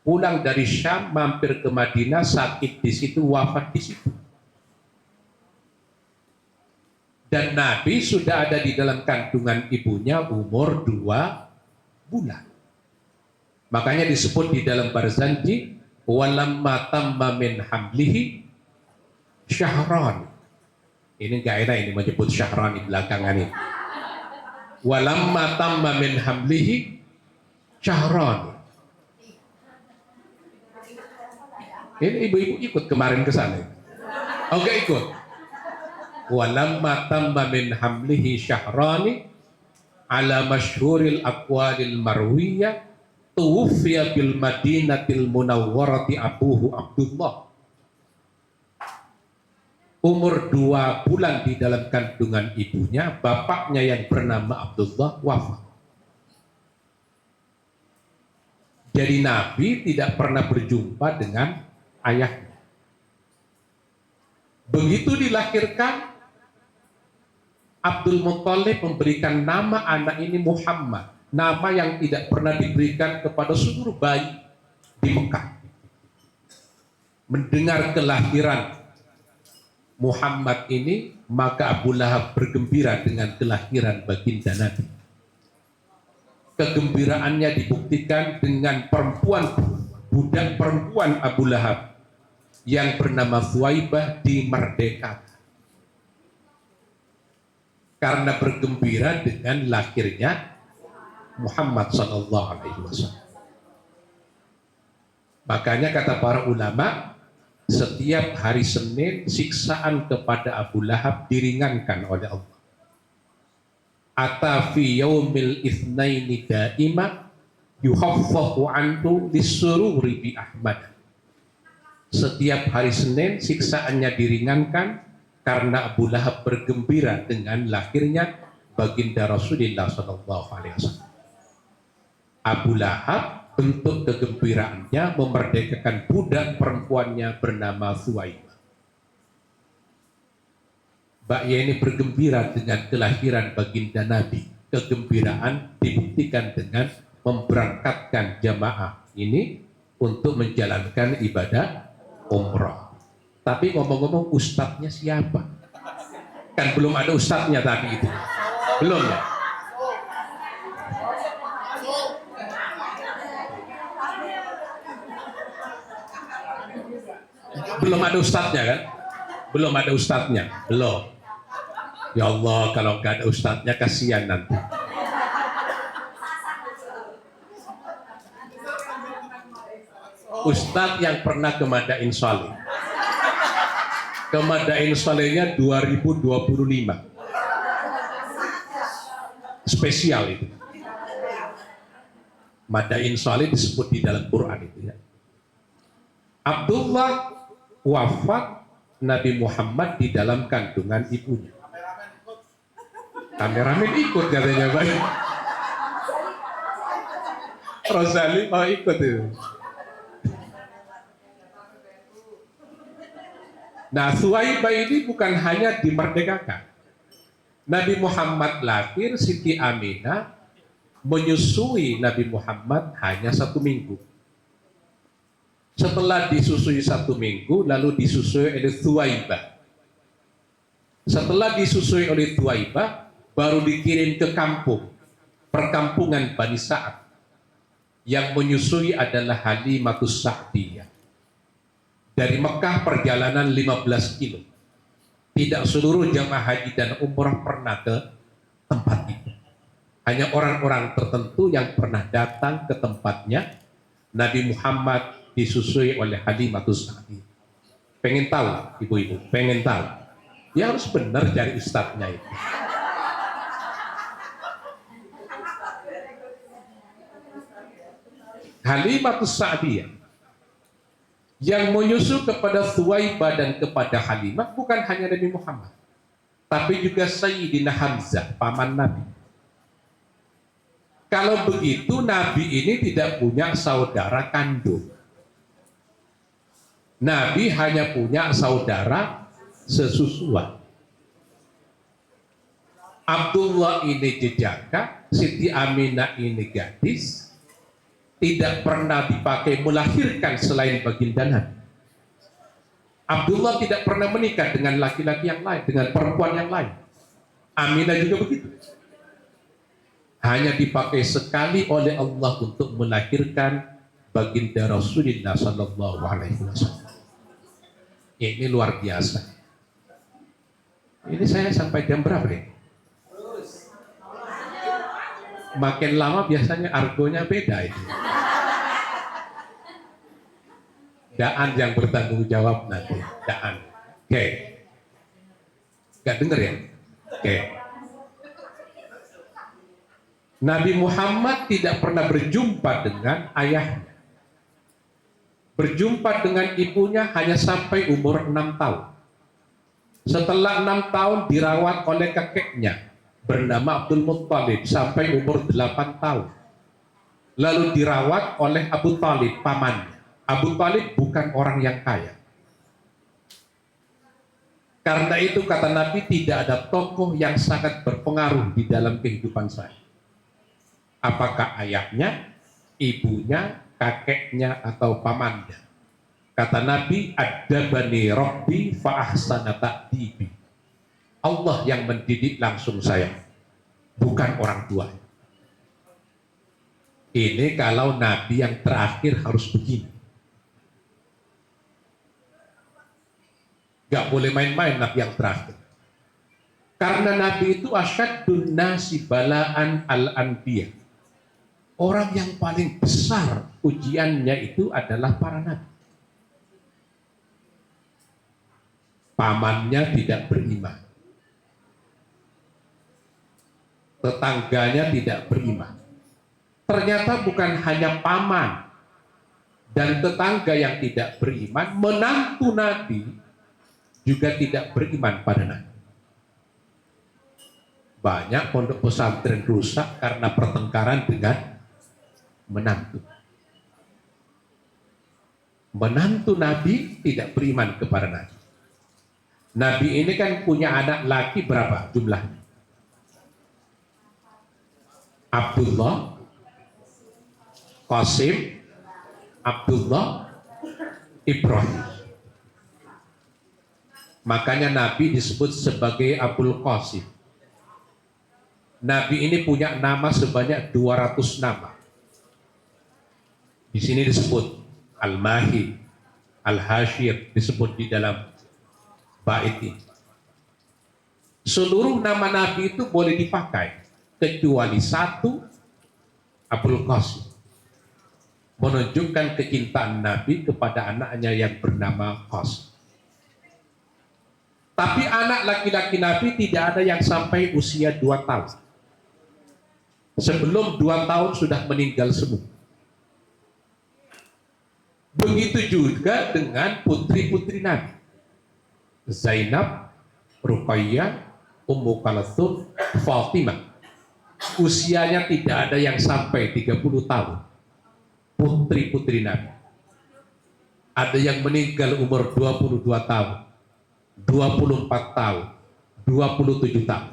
Pulang dari Syam, mampir ke Madinah, sakit di situ, wafat di situ. Dan Nabi sudah ada di dalam kandungan ibunya umur 2 bulan. Makanya disebut di dalam Barzanji, walamma tamma min hamlihi syahran. Ini nggak enak ini menyebut syahran di belakangan ini. Walamma tamma min hamlihi syahran. Ini ibu-ibu ikut kemarin ke sana. Oh, nggak ikut. Walamma tamma min hamlihi syahrani ala masyhuril aqwalil marwiyah tuwfiya bil madinatil munawwarati abuhu Abdullah. Umur 2 bulan di dalam kandungan ibunya, bapaknya yang bernama Abdullah wafat. Jadi Nabi tidak pernah berjumpa dengan ayahnya. Begitu dilahirkan, Abdul Muttalib memberikan nama anak ini Muhammad, nama yang tidak pernah diberikan kepada seluruh bayi di Mekah. Mendengar kelahiran Muhammad ini, maka Abu Lahab bergembira dengan kelahiran baginda Nabi. Kegembiraannya dibuktikan dengan budak perempuan Abu Lahab yang bernama Thuwaibah dimerdekakan. Karena bergembira dengan lahirnya Muhammad sallallahu alaihi wasallam. Makanya kata para ulama, setiap hari Senin siksaan kepada Abu Lahab diringankan oleh Allah. Ata fi yaumil itsnaini daima yuhaffahu anhu lisururi bi Ahmad. Setiap hari Senin siksaannya diringankan karena Abu Lahab bergembira dengan lahirnya baginda Rasulullah SAW. Abu Lahab bentuk kegembiraannya memerdekakan budak perempuannya bernama Thuwaibah. Mbak Yeni bergembira dengan kelahiran baginda Nabi. Kegembiraan dibuktikan dengan memberangkatkan jamaah ini untuk menjalankan ibadah umrah. Tapi ngomong-ngomong, ustadznya siapa? Kan belum ada ustadznya tadi itu. Belum ya? Belum ada ustadznya kan? Belum ada ustadznya. Belum. Ya Allah, kalau nggak ada ustadznya kasihan nanti. Ustadz yang pernah ke Madain Saleh. Ke Madain Salehnya 2025. Spesial itu. Madain Saleh disebut di dalam Quran itu ya. Abdullah wafat Nabi Muhammad di dalam kandungan ibunya. Kameramen ikut katanya Pak. Rosali mau ikut itu. Nah, Suwaibah ini bukan hanya dimerdekakan. Nabi Muhammad lahir, Siti Aminah menyusui Nabi Muhammad hanya 1 minggu. Setelah disusui 1 minggu, lalu disusui oleh Suwaibah. Setelah disusui oleh Suwaibah, baru dikirim ke kampung, perkampungan Bani Sa'ad. Yang menyusui adalah Halimatus Sa'diyah. Dari Mekah perjalanan 15 kilo. Tidak seluruh jamaah haji dan umrah pernah ke tempat itu. Hanya orang-orang tertentu yang pernah datang ke tempatnya. Nabi Muhammad disusui oleh Halimatus Sa'diyah. Pengen tahu ibu-ibu? Pengen tahu? Ya harus benar cari ustadznya itu. Halimatus Sa'diyah yang menyusul kepada Suwaibah dan kepada Halimah bukan hanya Nabi Muhammad, tapi juga Sayyidina Hamzah, paman Nabi. Kalau begitu Nabi ini tidak punya saudara kandung. Nabi hanya punya saudara sesusuan. Abdullah ini jejaka, Siti Aminah ini gadis, tidak pernah dipakai melahirkan selain baginda Nabi. Abdullah tidak pernah menikah dengan laki-laki yang lain, dengan perempuan yang lain. Aminah juga begitu. Hanya dipakai sekali oleh Allah untuk melahirkan baginda Rasulullah Sallallahu Alaihi Wasallam. Ini luar biasa. Ini saya sampai jam berapa nih? Makin lama biasanya argonya beda itu. Daan yang bertanggung jawab nanti. Daan. Oke. Gak denger ya? Oke. Nabi Muhammad tidak pernah berjumpa dengan ayahnya. Berjumpa dengan ibunya hanya sampai umur 6 tahun. Setelah 6 tahun dirawat oleh kakeknya bernama Abdul Muttalib sampai umur 8 tahun. Lalu dirawat oleh Abu Talib, pamannya. Abu Talib bukan orang yang kaya. Karena itu kata Nabi, tidak ada tokoh yang sangat berpengaruh di dalam kehidupan saya. Apakah ayahnya, ibunya, kakeknya, atau pamannya. Kata Nabi, adabani Rabbi fa ahsana ta'dibi. Allah yang mendidik langsung saya, bukan orang tua. Ini kalau Nabi yang terakhir harus begini. Gak boleh main-main Nabi yang terakhir. Karena Nabi itu asyaddun nasi balaan al-anbiya. Orang yang paling besar ujiannya itu adalah para nabi. Pamannya tidak beriman. Tetangganya tidak beriman. Ternyata bukan hanya paman dan tetangga yang tidak beriman, menantu Nabi juga tidak beriman pada Nabi. Banyak pondok pesantren rusak karena pertengkaran dengan menantu. Menantu Nabi tidak beriman kepada Nabi. Nabi ini kan punya anak laki berapa jumlahnya? Abdullah, Qasim, Abdullah, Ibrahim. Makanya Nabi disebut sebagai Abul Qasim. Nabi ini punya nama sebanyak 200 nama. Di sini disebut Al-Mahi, Al-Hashir, disebut di dalam bait ini. Seluruh nama Nabi itu boleh dipakai kecuali satu, Abul Qasim, menunjukkan kecintaan Nabi kepada anaknya yang bernama Qasim. Tapi anak laki-laki Nabi tidak ada yang sampai usia 2 tahun. Sebelum 2 tahun sudah meninggal semua. Begitu juga dengan putri-putri Nabi. Zainab, Ruqayyah, Ummu Kalsum, Fatimah. Usianya tidak ada yang sampai 30 tahun. Putri-putri Nabi. Ada yang meninggal umur 22 tahun, 24 tahun, 27 tahun.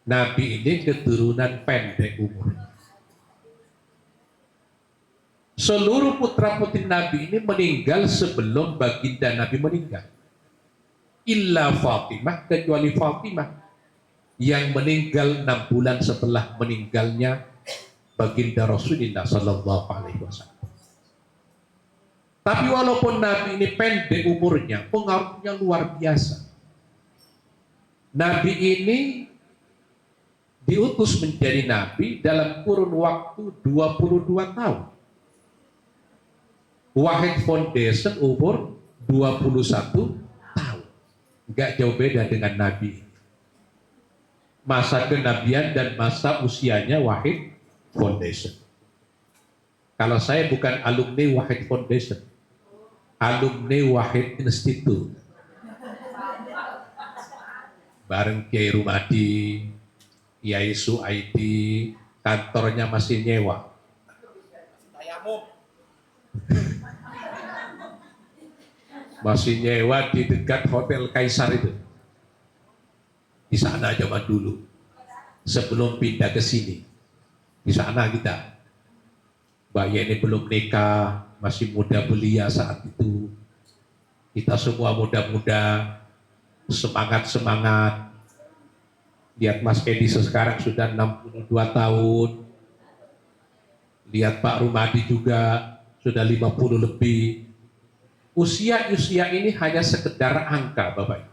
Nabi ini keturunan pendek umur. Seluruh putra-putri Nabi ini meninggal sebelum baginda Nabi meninggal. Illa Fatimah, kecuali Fatimah yang meninggal 6 bulan setelah meninggalnya baginda Rasulullah Sallallahu Alaihi Wasallam. Tapi walaupun Nabi ini pendek umurnya, pengaruhnya luar biasa. Nabi ini diutus menjadi Nabi dalam kurun waktu 22 tahun. Wahid Foundation umur 21 tahun. Enggak jauh beda dengan Nabi. Masa kenabian dan masa usianya Wahid Foundation. Kalau saya bukan alumni Wahid Foundation, alumni Wahid Institute. Bareng Kiai Rumadi, Kiai Suaidi, kantornya masih nyewa. Masih nyewa di dekat Hotel Kaisar itu. Di sana zaman dulu. Sebelum pindah ke sini. Di sana kita. Mbak Yeni belum nikah, masih muda belia saat itu. Kita semua muda-muda, semangat-semangat. Lihat Mas Edi sekarang sudah 62 tahun. Lihat Pak Rumadi juga sudah 50 lebih. Usia-usia ini hanya sekedar angka, Bapak.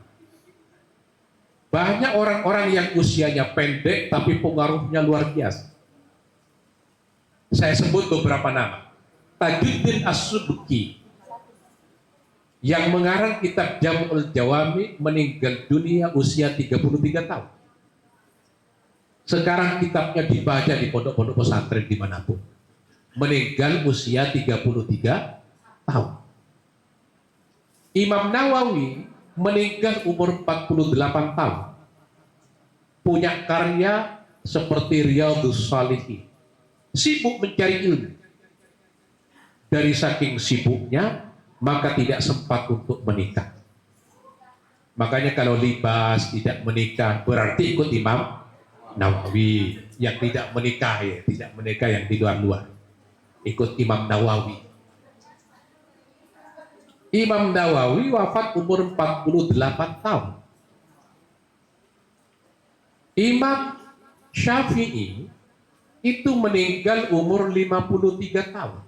Banyak orang-orang yang usianya pendek tapi pengaruhnya luar biasa. Saya sebut beberapa nama. Tajuddin As-Subki yang mengarang kitab Jam'ul Jawami meninggal dunia usia 33 tahun. Sekarang kitabnya dibaca di pondok-pondok pesantren dimanapun. Meninggal usia 33 tahun. Imam Nawawi meninggal umur 48 tahun. Punya karya seperti Riyadhus Shalihin. Sibuk mencari ilmu. Dari saking sibuknya, maka tidak sempat untuk menikah. Makanya kalau libas tidak menikah, berarti ikut Imam Nawawi. Yang tidak menikah ya, tidak menikah yang di luar-luar. Ikut Imam Nawawi. Imam Nawawi wafat umur 48 tahun. Imam Syafi'i itu meninggal umur 53 tahun.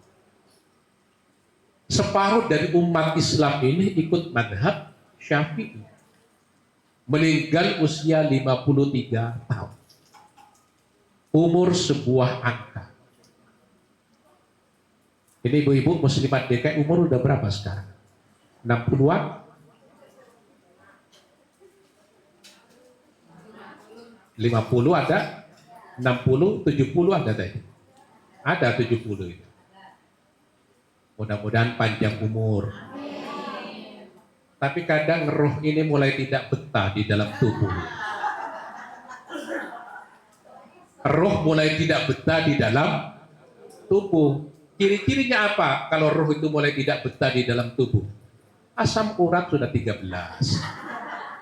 Separuh dari umat Islam ini ikut madhab Syafi'i. Meninggal usia 53 tahun. Umur sebuah angka. Ini ibu-ibu muslimat DKI umur udah berapa sekarang? 60-an? 50 ada? 60, 70 ada tadi? Ada 70 itu. Mudah-mudahan panjang umur. Tapi kadang roh ini mulai tidak betah di dalam tubuh. Roh mulai tidak betah di dalam tubuh. Ciri-cirinya apa kalau roh itu mulai tidak betah di dalam tubuh? Asam urat sudah 13.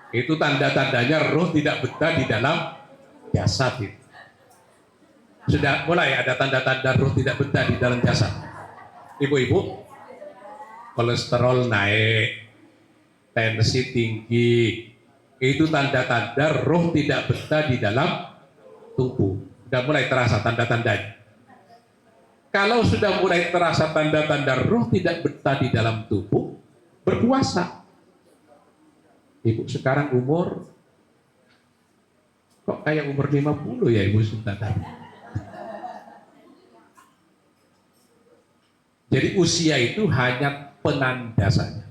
Itu tanda-tandanya roh tidak betah di dalam jasad itu. Sudah mulai ada tanda-tanda roh tidak betah di dalam jasad. Ibu-ibu, kolesterol naik, tensi tinggi, itu tanda-tanda roh tidak betah di dalam tubuh. Sudah mulai terasa tanda-tandanya. Kalau sudah mulai terasa tanda-tanda roh tidak betah di dalam tubuh, berpuasa. Ibu sekarang umur kok kayak umur 50 ya Ibu Sinta tadi. Jadi usia itu hanya penanda saja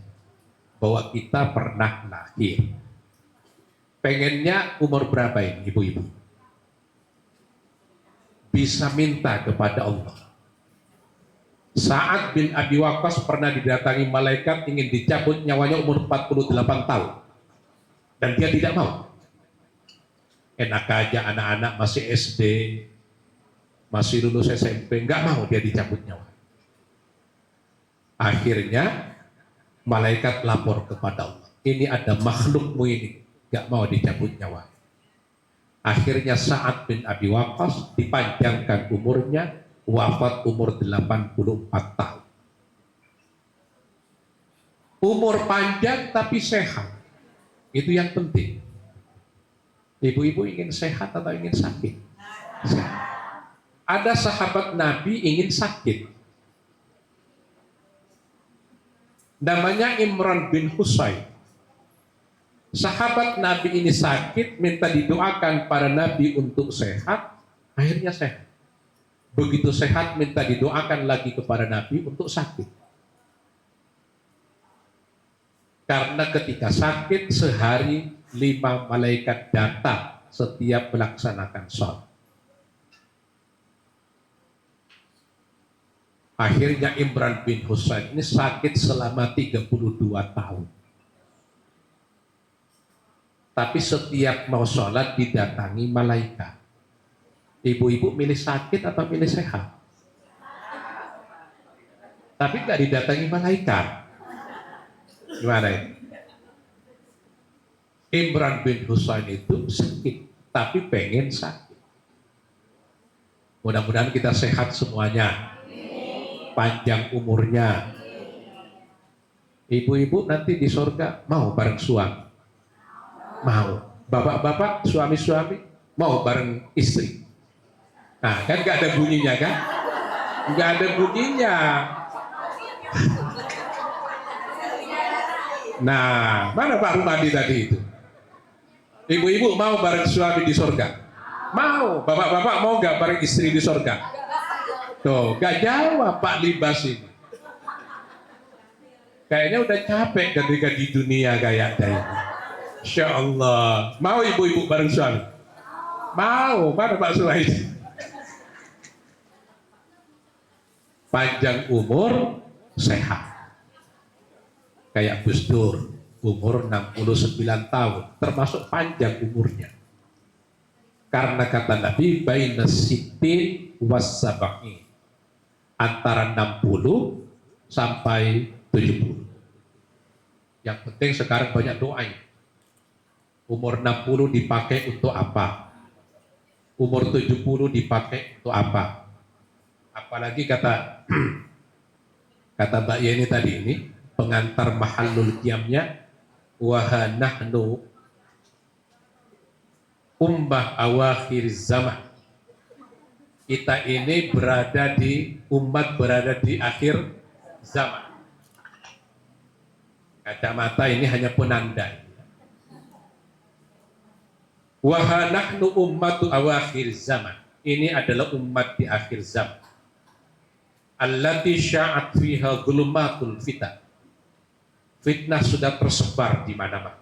bahwa kita pernah lahir. Pengennya umur berapa ini ibu-ibu? Bisa minta kepada Allah. Sa'ad bin Abi Waqqas pernah didatangi malaikat ingin dicabut nyawanya umur 48 tahun. Dan dia tidak mau. Enak aja anak-anak masih SD, masih lulus SMP, nggak mau dia dicabut nyawa. Akhirnya malaikat lapor kepada Allah. Ini ada makhlukmu ini, nggak mau dicabut nyawa. Akhirnya Sa'ad bin Abi Waqqas dipanjangkan umurnya, wafat umur 84 tahun. Umur panjang tapi sehat. Itu yang penting. Ibu-ibu ingin sehat atau ingin sakit? Sehat. Ada sahabat Nabi ingin sakit. Namanya Imran bin Husayn. Sahabat Nabi ini sakit, minta didoakan para Nabi untuk sehat, akhirnya sehat. Begitu sehat, minta didoakan lagi kepada Nabi untuk sakit. Karena ketika sakit, sehari 5 malaikat datang setiap melaksanakan sholat. Akhirnya Imran bin Husayn ini sakit selama 32 tahun. Tapi setiap mau sholat didatangi malaikat. Ibu-ibu milih sakit atau milih sehat? Tapi nggak didatangi malaikat. Gimana ini? Imran bin Husayn itu sakit, tapi pengen sakit. Mudah-mudahan kita sehat semuanya. Panjang umurnya. Ibu-ibu nanti di surga mau bareng suami? Mau. Bapak-bapak, suami-suami mau bareng istri? Nah, kan gak ada bunyinya kan? Gak ada bunyinya. Nah, mana Pak Rumadi tadi itu? Ibu-ibu mau bareng suami di surga? Mau. Bapak-bapak mau gak bareng istri di surga? Tuh, gak jawab Pak Libas ini. Kayaknya udah capek ketika di dunia kayak ini. Insya Allah. Mau ibu-ibu bareng suami? Mau. Mana Pak Suhaidi? Panjang umur, sehat. Kayak Gus Dur, umur 69 tahun, termasuk panjang umurnya. Karena kata Nabi, baina sittin was-sab'in, antara 60 sampai 70. Yang penting sekarang banyak doa. Umur 60 dipakai untuk apa? Umur 70 dipakai untuk apa? Apalagi kata Mbak Yeni tadi ini, pengantar mahallul qiyamnya, wa nahnu ummah awakhir zaman. Kita ini berada di akhir zaman. Kacamata ini hanya penanda. Wa nahnu ummatu awakhir zaman. Ini adalah umat di akhir zaman. Allati sya'at fiha dhulumatul fitan. Fitnah sudah tersebar di mana-mana.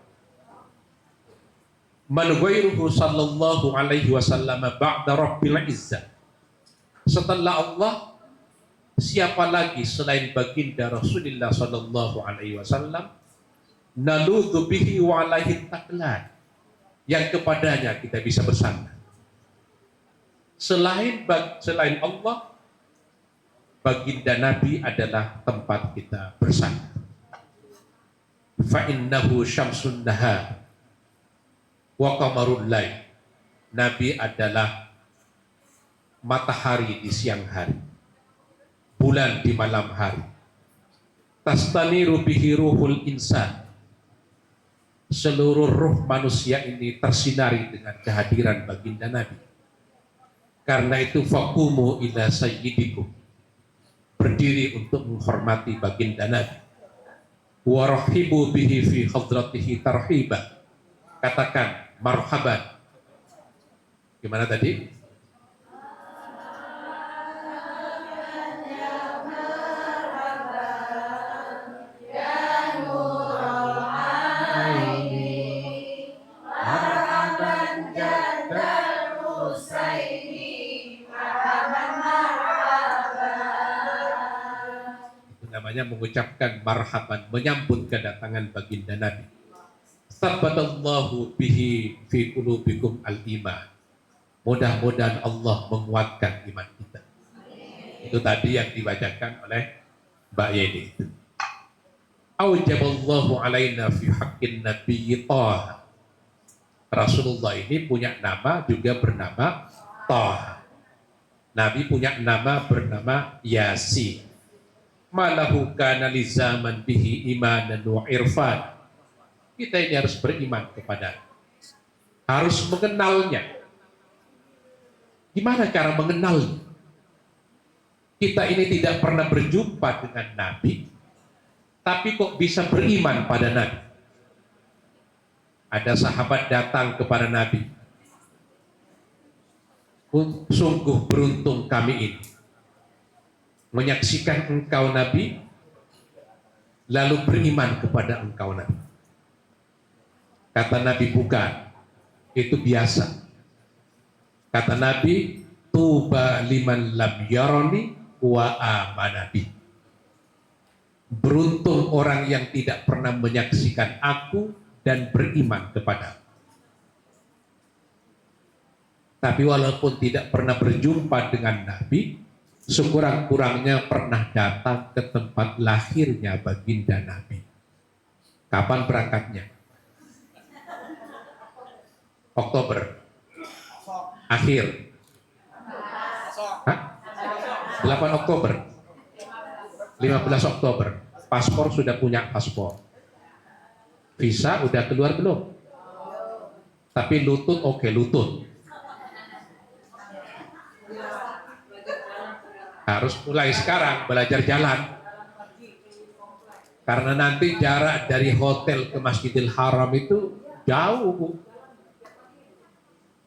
Man ghairuhu sallallahu alaihi wasallam ba'da rabbil izzah. Setelah Allah, siapa lagi selain baginda Rasulullah sallallahu alaihi wasallam? Naludhu bihi wa alaihi taqlan, yang kepadanya kita bisa bersandar. Selain Allah, baginda Nabi adalah tempat kita bersandar. Fa innahu syamsun nahar wa qamarul lail. Nabi adalah matahari di siang hari, bulan di malam hari. Tastaniru bihi ruhul insan. Seluruh ruh manusia ini tersinari dengan kehadiran baginda Nabi. Karena itu faqumu ila sayyidikum. Berdiri untuk menghormati baginda Nabi. Warahibu bihi fi hadratihi tarhiba. Katakan marhaban. Gimana tadi? Namanya mengucapkan marhaban, menyambut kedatangan baginda Nabi. Sabbatallahu bihi fi qulubikum al-iman. Mudah-mudahan Allah menguatkan iman kita. Itu tadi yang dibacakan oleh Mbak Yeni. Aujaballahu alaina fi haqqin nabiyyi Taha. Rasulullah ini punya nama juga bernama Taha. Nabi punya nama bernama Yasin. Malahu kana li zaman bihi imanan wa irfan. Kita ini harus beriman kepada, harus mengenalnya. Gimana cara mengenalnya? Kita ini tidak pernah berjumpa dengan Nabi, tapi kok bisa beriman pada Nabi? Ada sahabat datang kepada Nabi. Sungguh beruntung kami ini menyaksikan engkau Nabi, lalu beriman kepada engkau Nabi. Kata Nabi, bukan, itu biasa. Kata Nabi, tuba liman lam yaroni wa amanabi. Beruntung orang yang tidak pernah menyaksikan aku dan beriman kepada. Tapi walaupun tidak pernah berjumpa dengan Nabi, sekurang-kurangnya pernah datang ke tempat lahirnya baginda Nabi. Kapan berangkatnya? Oktober. Akhir. Hah? 8 Oktober. 15 Oktober. Paspor sudah punya paspor. Visa udah keluar belum? Tapi lutut oke, lutut. Harus mulai sekarang belajar jalan. Karena nanti jarak dari hotel ke Masjidil Haram itu jauh, Bu.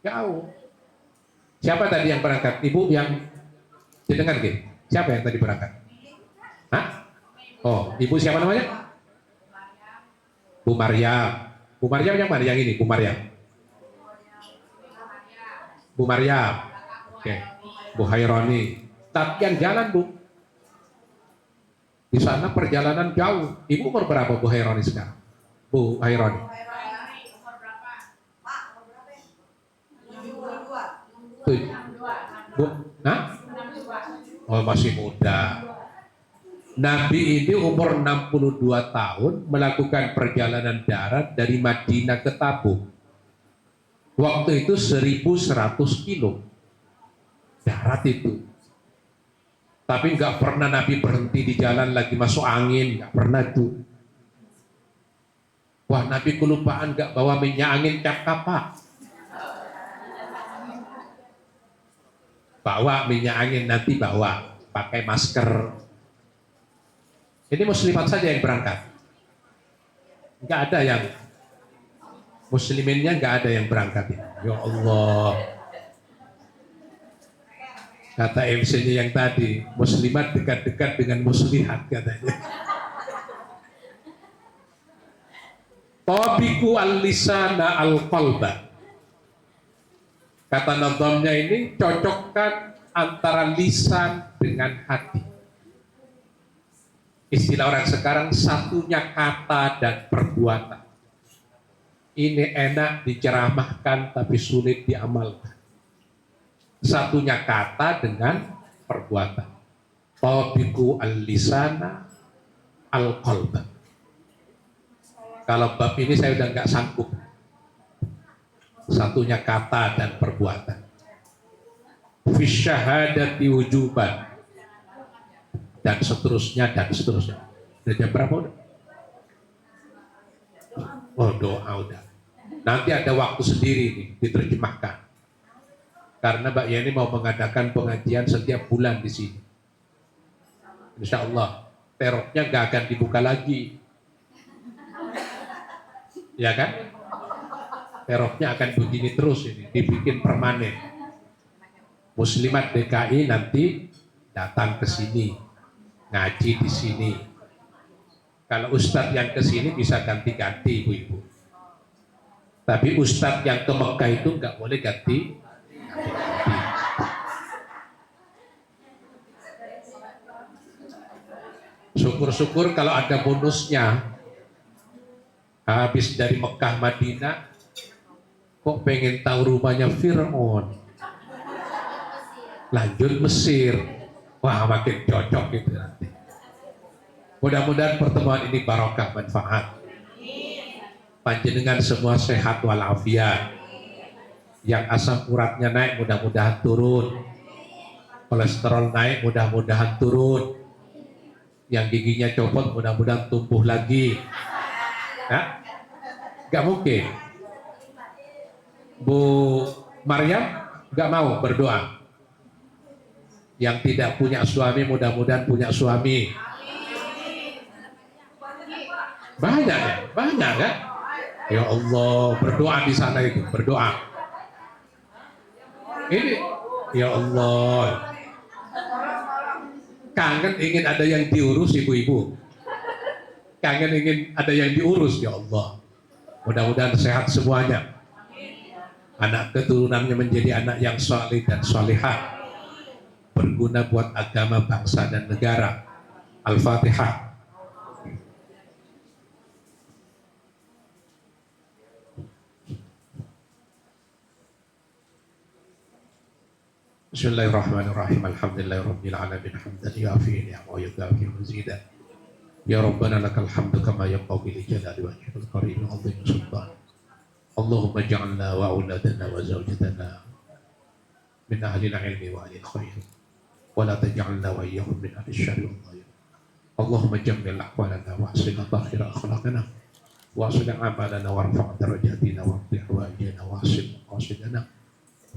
Jauh. Siapa tadi yang berangkat? Ibu yang jenengan gitu? Siapa yang tadi berangkat? Hah? Oh, ibu siapa namanya? Bu Maryam. Bu Maryam yang mana? Yang ini, Bu Maryam. Bu Maryam. Oke. Bu Haironi. Tapi yang jalan, Bu. Di sana perjalanan jauh. Ibu umur berapa Bu Haironi sekarang? Bu Haironi. Bu, nah? Oh, masih muda. Nabi ini umur 62 tahun melakukan perjalanan darat dari Madinah ke Tabuk. Waktu itu 1100 kilo darat itu. Tapi nggak pernah Nabi berhenti di jalan lagi masuk angin, nggak pernah tuh. Wah, Nabi kelupaan nggak bawa minyak angin cap kapak. Bawa minyak angin, nanti bawa, pakai masker. Ini muslimat saja yang berangkat. Nggak ada yang musliminnya, nggak ada yang berangkat. Ya Allah. Kata MC-nya yang tadi, muslimat dekat-dekat dengan muslihat katanya. Tabiku al-lisana al-qalba. Kata nazamnya ini cocokkan antara lisan dengan hati. Istilah orang sekarang satunya kata dan perbuatan. Ini enak diceramahkan tapi sulit diamalkan. Satunya kata dengan perbuatan. Tabiku al-lisana al-qalba. Kalau bab ini saya udah nggak sanggup. Satunya kata dan perbuatan. Fi syahadati wujuban. Dan seterusnya dan seterusnya. Udah jam berapa udah? Oh, doa udah. Nanti ada waktu sendiri nih diterjemahkan. Karena Mbak Yeni mau mengadakan pengajian setiap bulan di sini. Insya Allah teroknya nggak akan dibuka lagi. Ya kan? Teroknya akan begini terus ini, dibikin permanen. Muslimat DKI nanti datang ke sini, ngaji di sini. Kalau ustadz yang ke sini bisa ganti-ganti ibu-ibu. Tapi ustadz yang ke Mekah itu nggak boleh ganti. Syukur-syukur kalau ada bonusnya. Habis dari Mekah Madinah, kok pengen tahu rumahnya Fir'aun. Lanjut Mesir. Wah, makin cocok gitu nanti. Mudah-mudahan pertemuan ini barokah manfaat. Panjenengan semua sehat walafiat. Yang asam uratnya naik mudah-mudahan turun. Kolesterol naik mudah-mudahan turun. Yang giginya copot mudah-mudahan tumbuh lagi. Ya? Gak mungkin. Bu Maryam gak mau berdoa. Yang tidak punya suami mudah-mudahan punya suami. Banyak ya, banyak kan? Ya Allah, berdoa di sana itu, berdoa. Ini, ya Allah. Kangen ingin ada yang diurus ibu-ibu. Kangen ingin ada yang diurus, ya Allah. Mudah-mudahan sehat semuanya. Anak keturunannya menjadi anak yang saleh dan salihah. Berguna buat agama, bangsa, dan negara. Al-Fatihah. Bismillahirrahmanirrahim. Alhamdulillahirabbil alamin. Hamdan yafi ni'amahu wa yukafi mazidah. Ya Rabbana lakal hamdu kama yanbaghi li jalali wajhikal karim wa 'azimi sultan. Allahumma ij'alna wa auladana wa zawjatana min ahli al-'ilmi wa ahli al-khair. Wa la taj'alna wa iyyahum min ahli asy-syarri wal dhayr. Allahumma jammil ahwalana wa ahsin akhir akhlaqana wa aslih amalana warfa' darajatina wa qdi hawaijana wa ahsin maqasidana.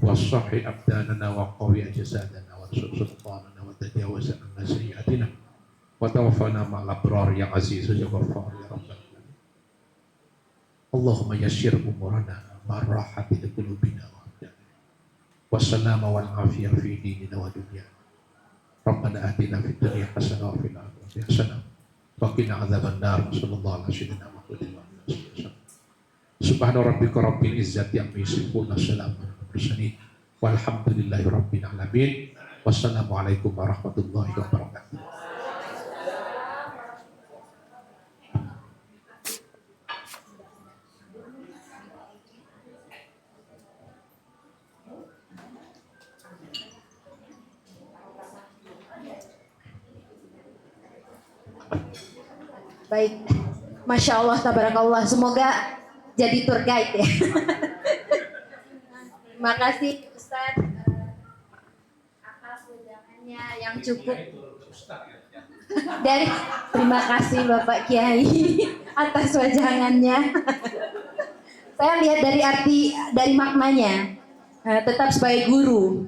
Wassahi abdanana wa qawi ajsadana wa sultanana wa tajawaz anna sayyi'atina wa tawaffana ma'al abrar ya aziz ya ghaffar ya rabbal alamin. Allahumma yassir umurana marrahati qulubina wa abdana wassalama wal afiyah fi dinina wa dunyana. Rabbana atina fid dunya hasanah wa fil akhirati hasanah wa qina adzaban nar. Sallallahu alaihi wasallam. Subhana rabbika rabbil izzati amma yasifun wa salamun bersenit. Walhamdulillahi rabbil alamin. Wassalamualaikum warahmatullahi wabarakatuh. Baik, Masya Allah, tabarakallah. Semoga jadi tour guide ya. Terima kasih Ustaz atas wejangannya yang cukup. Terima kasih Bapak Kiai atas wejangannya. Saya lihat dari arti, dari maknanya, tetap sebagai guru.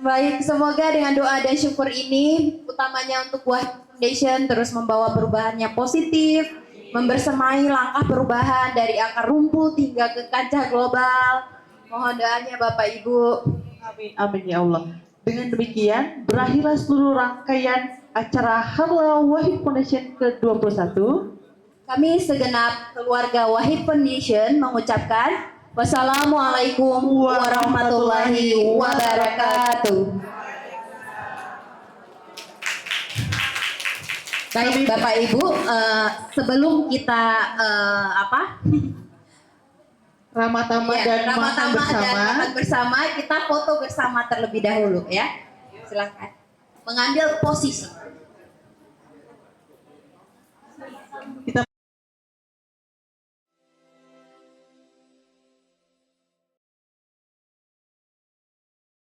Baik, semoga dengan doa dan syukur ini, utamanya untuk Wahid Foundation terus membawa perubahan yang positif, membersamai langkah perubahan dari akar rumput hingga ke kancah global. Mohon doanya Bapak Ibu. Amin, amin ya Allah. Dengan demikian, berakhirlah seluruh rangkaian acara Halal Wahid Foundation ke-21. Kami segenap keluarga Wahid Foundation mengucapkan wassalamualaikum warahmatullahi wabarakatuh. Baik Bapak Ibu, sebelum kita Ramah-tamah dan makan bersama, kita foto bersama terlebih dahulu ya. Silakan mengambil posisi.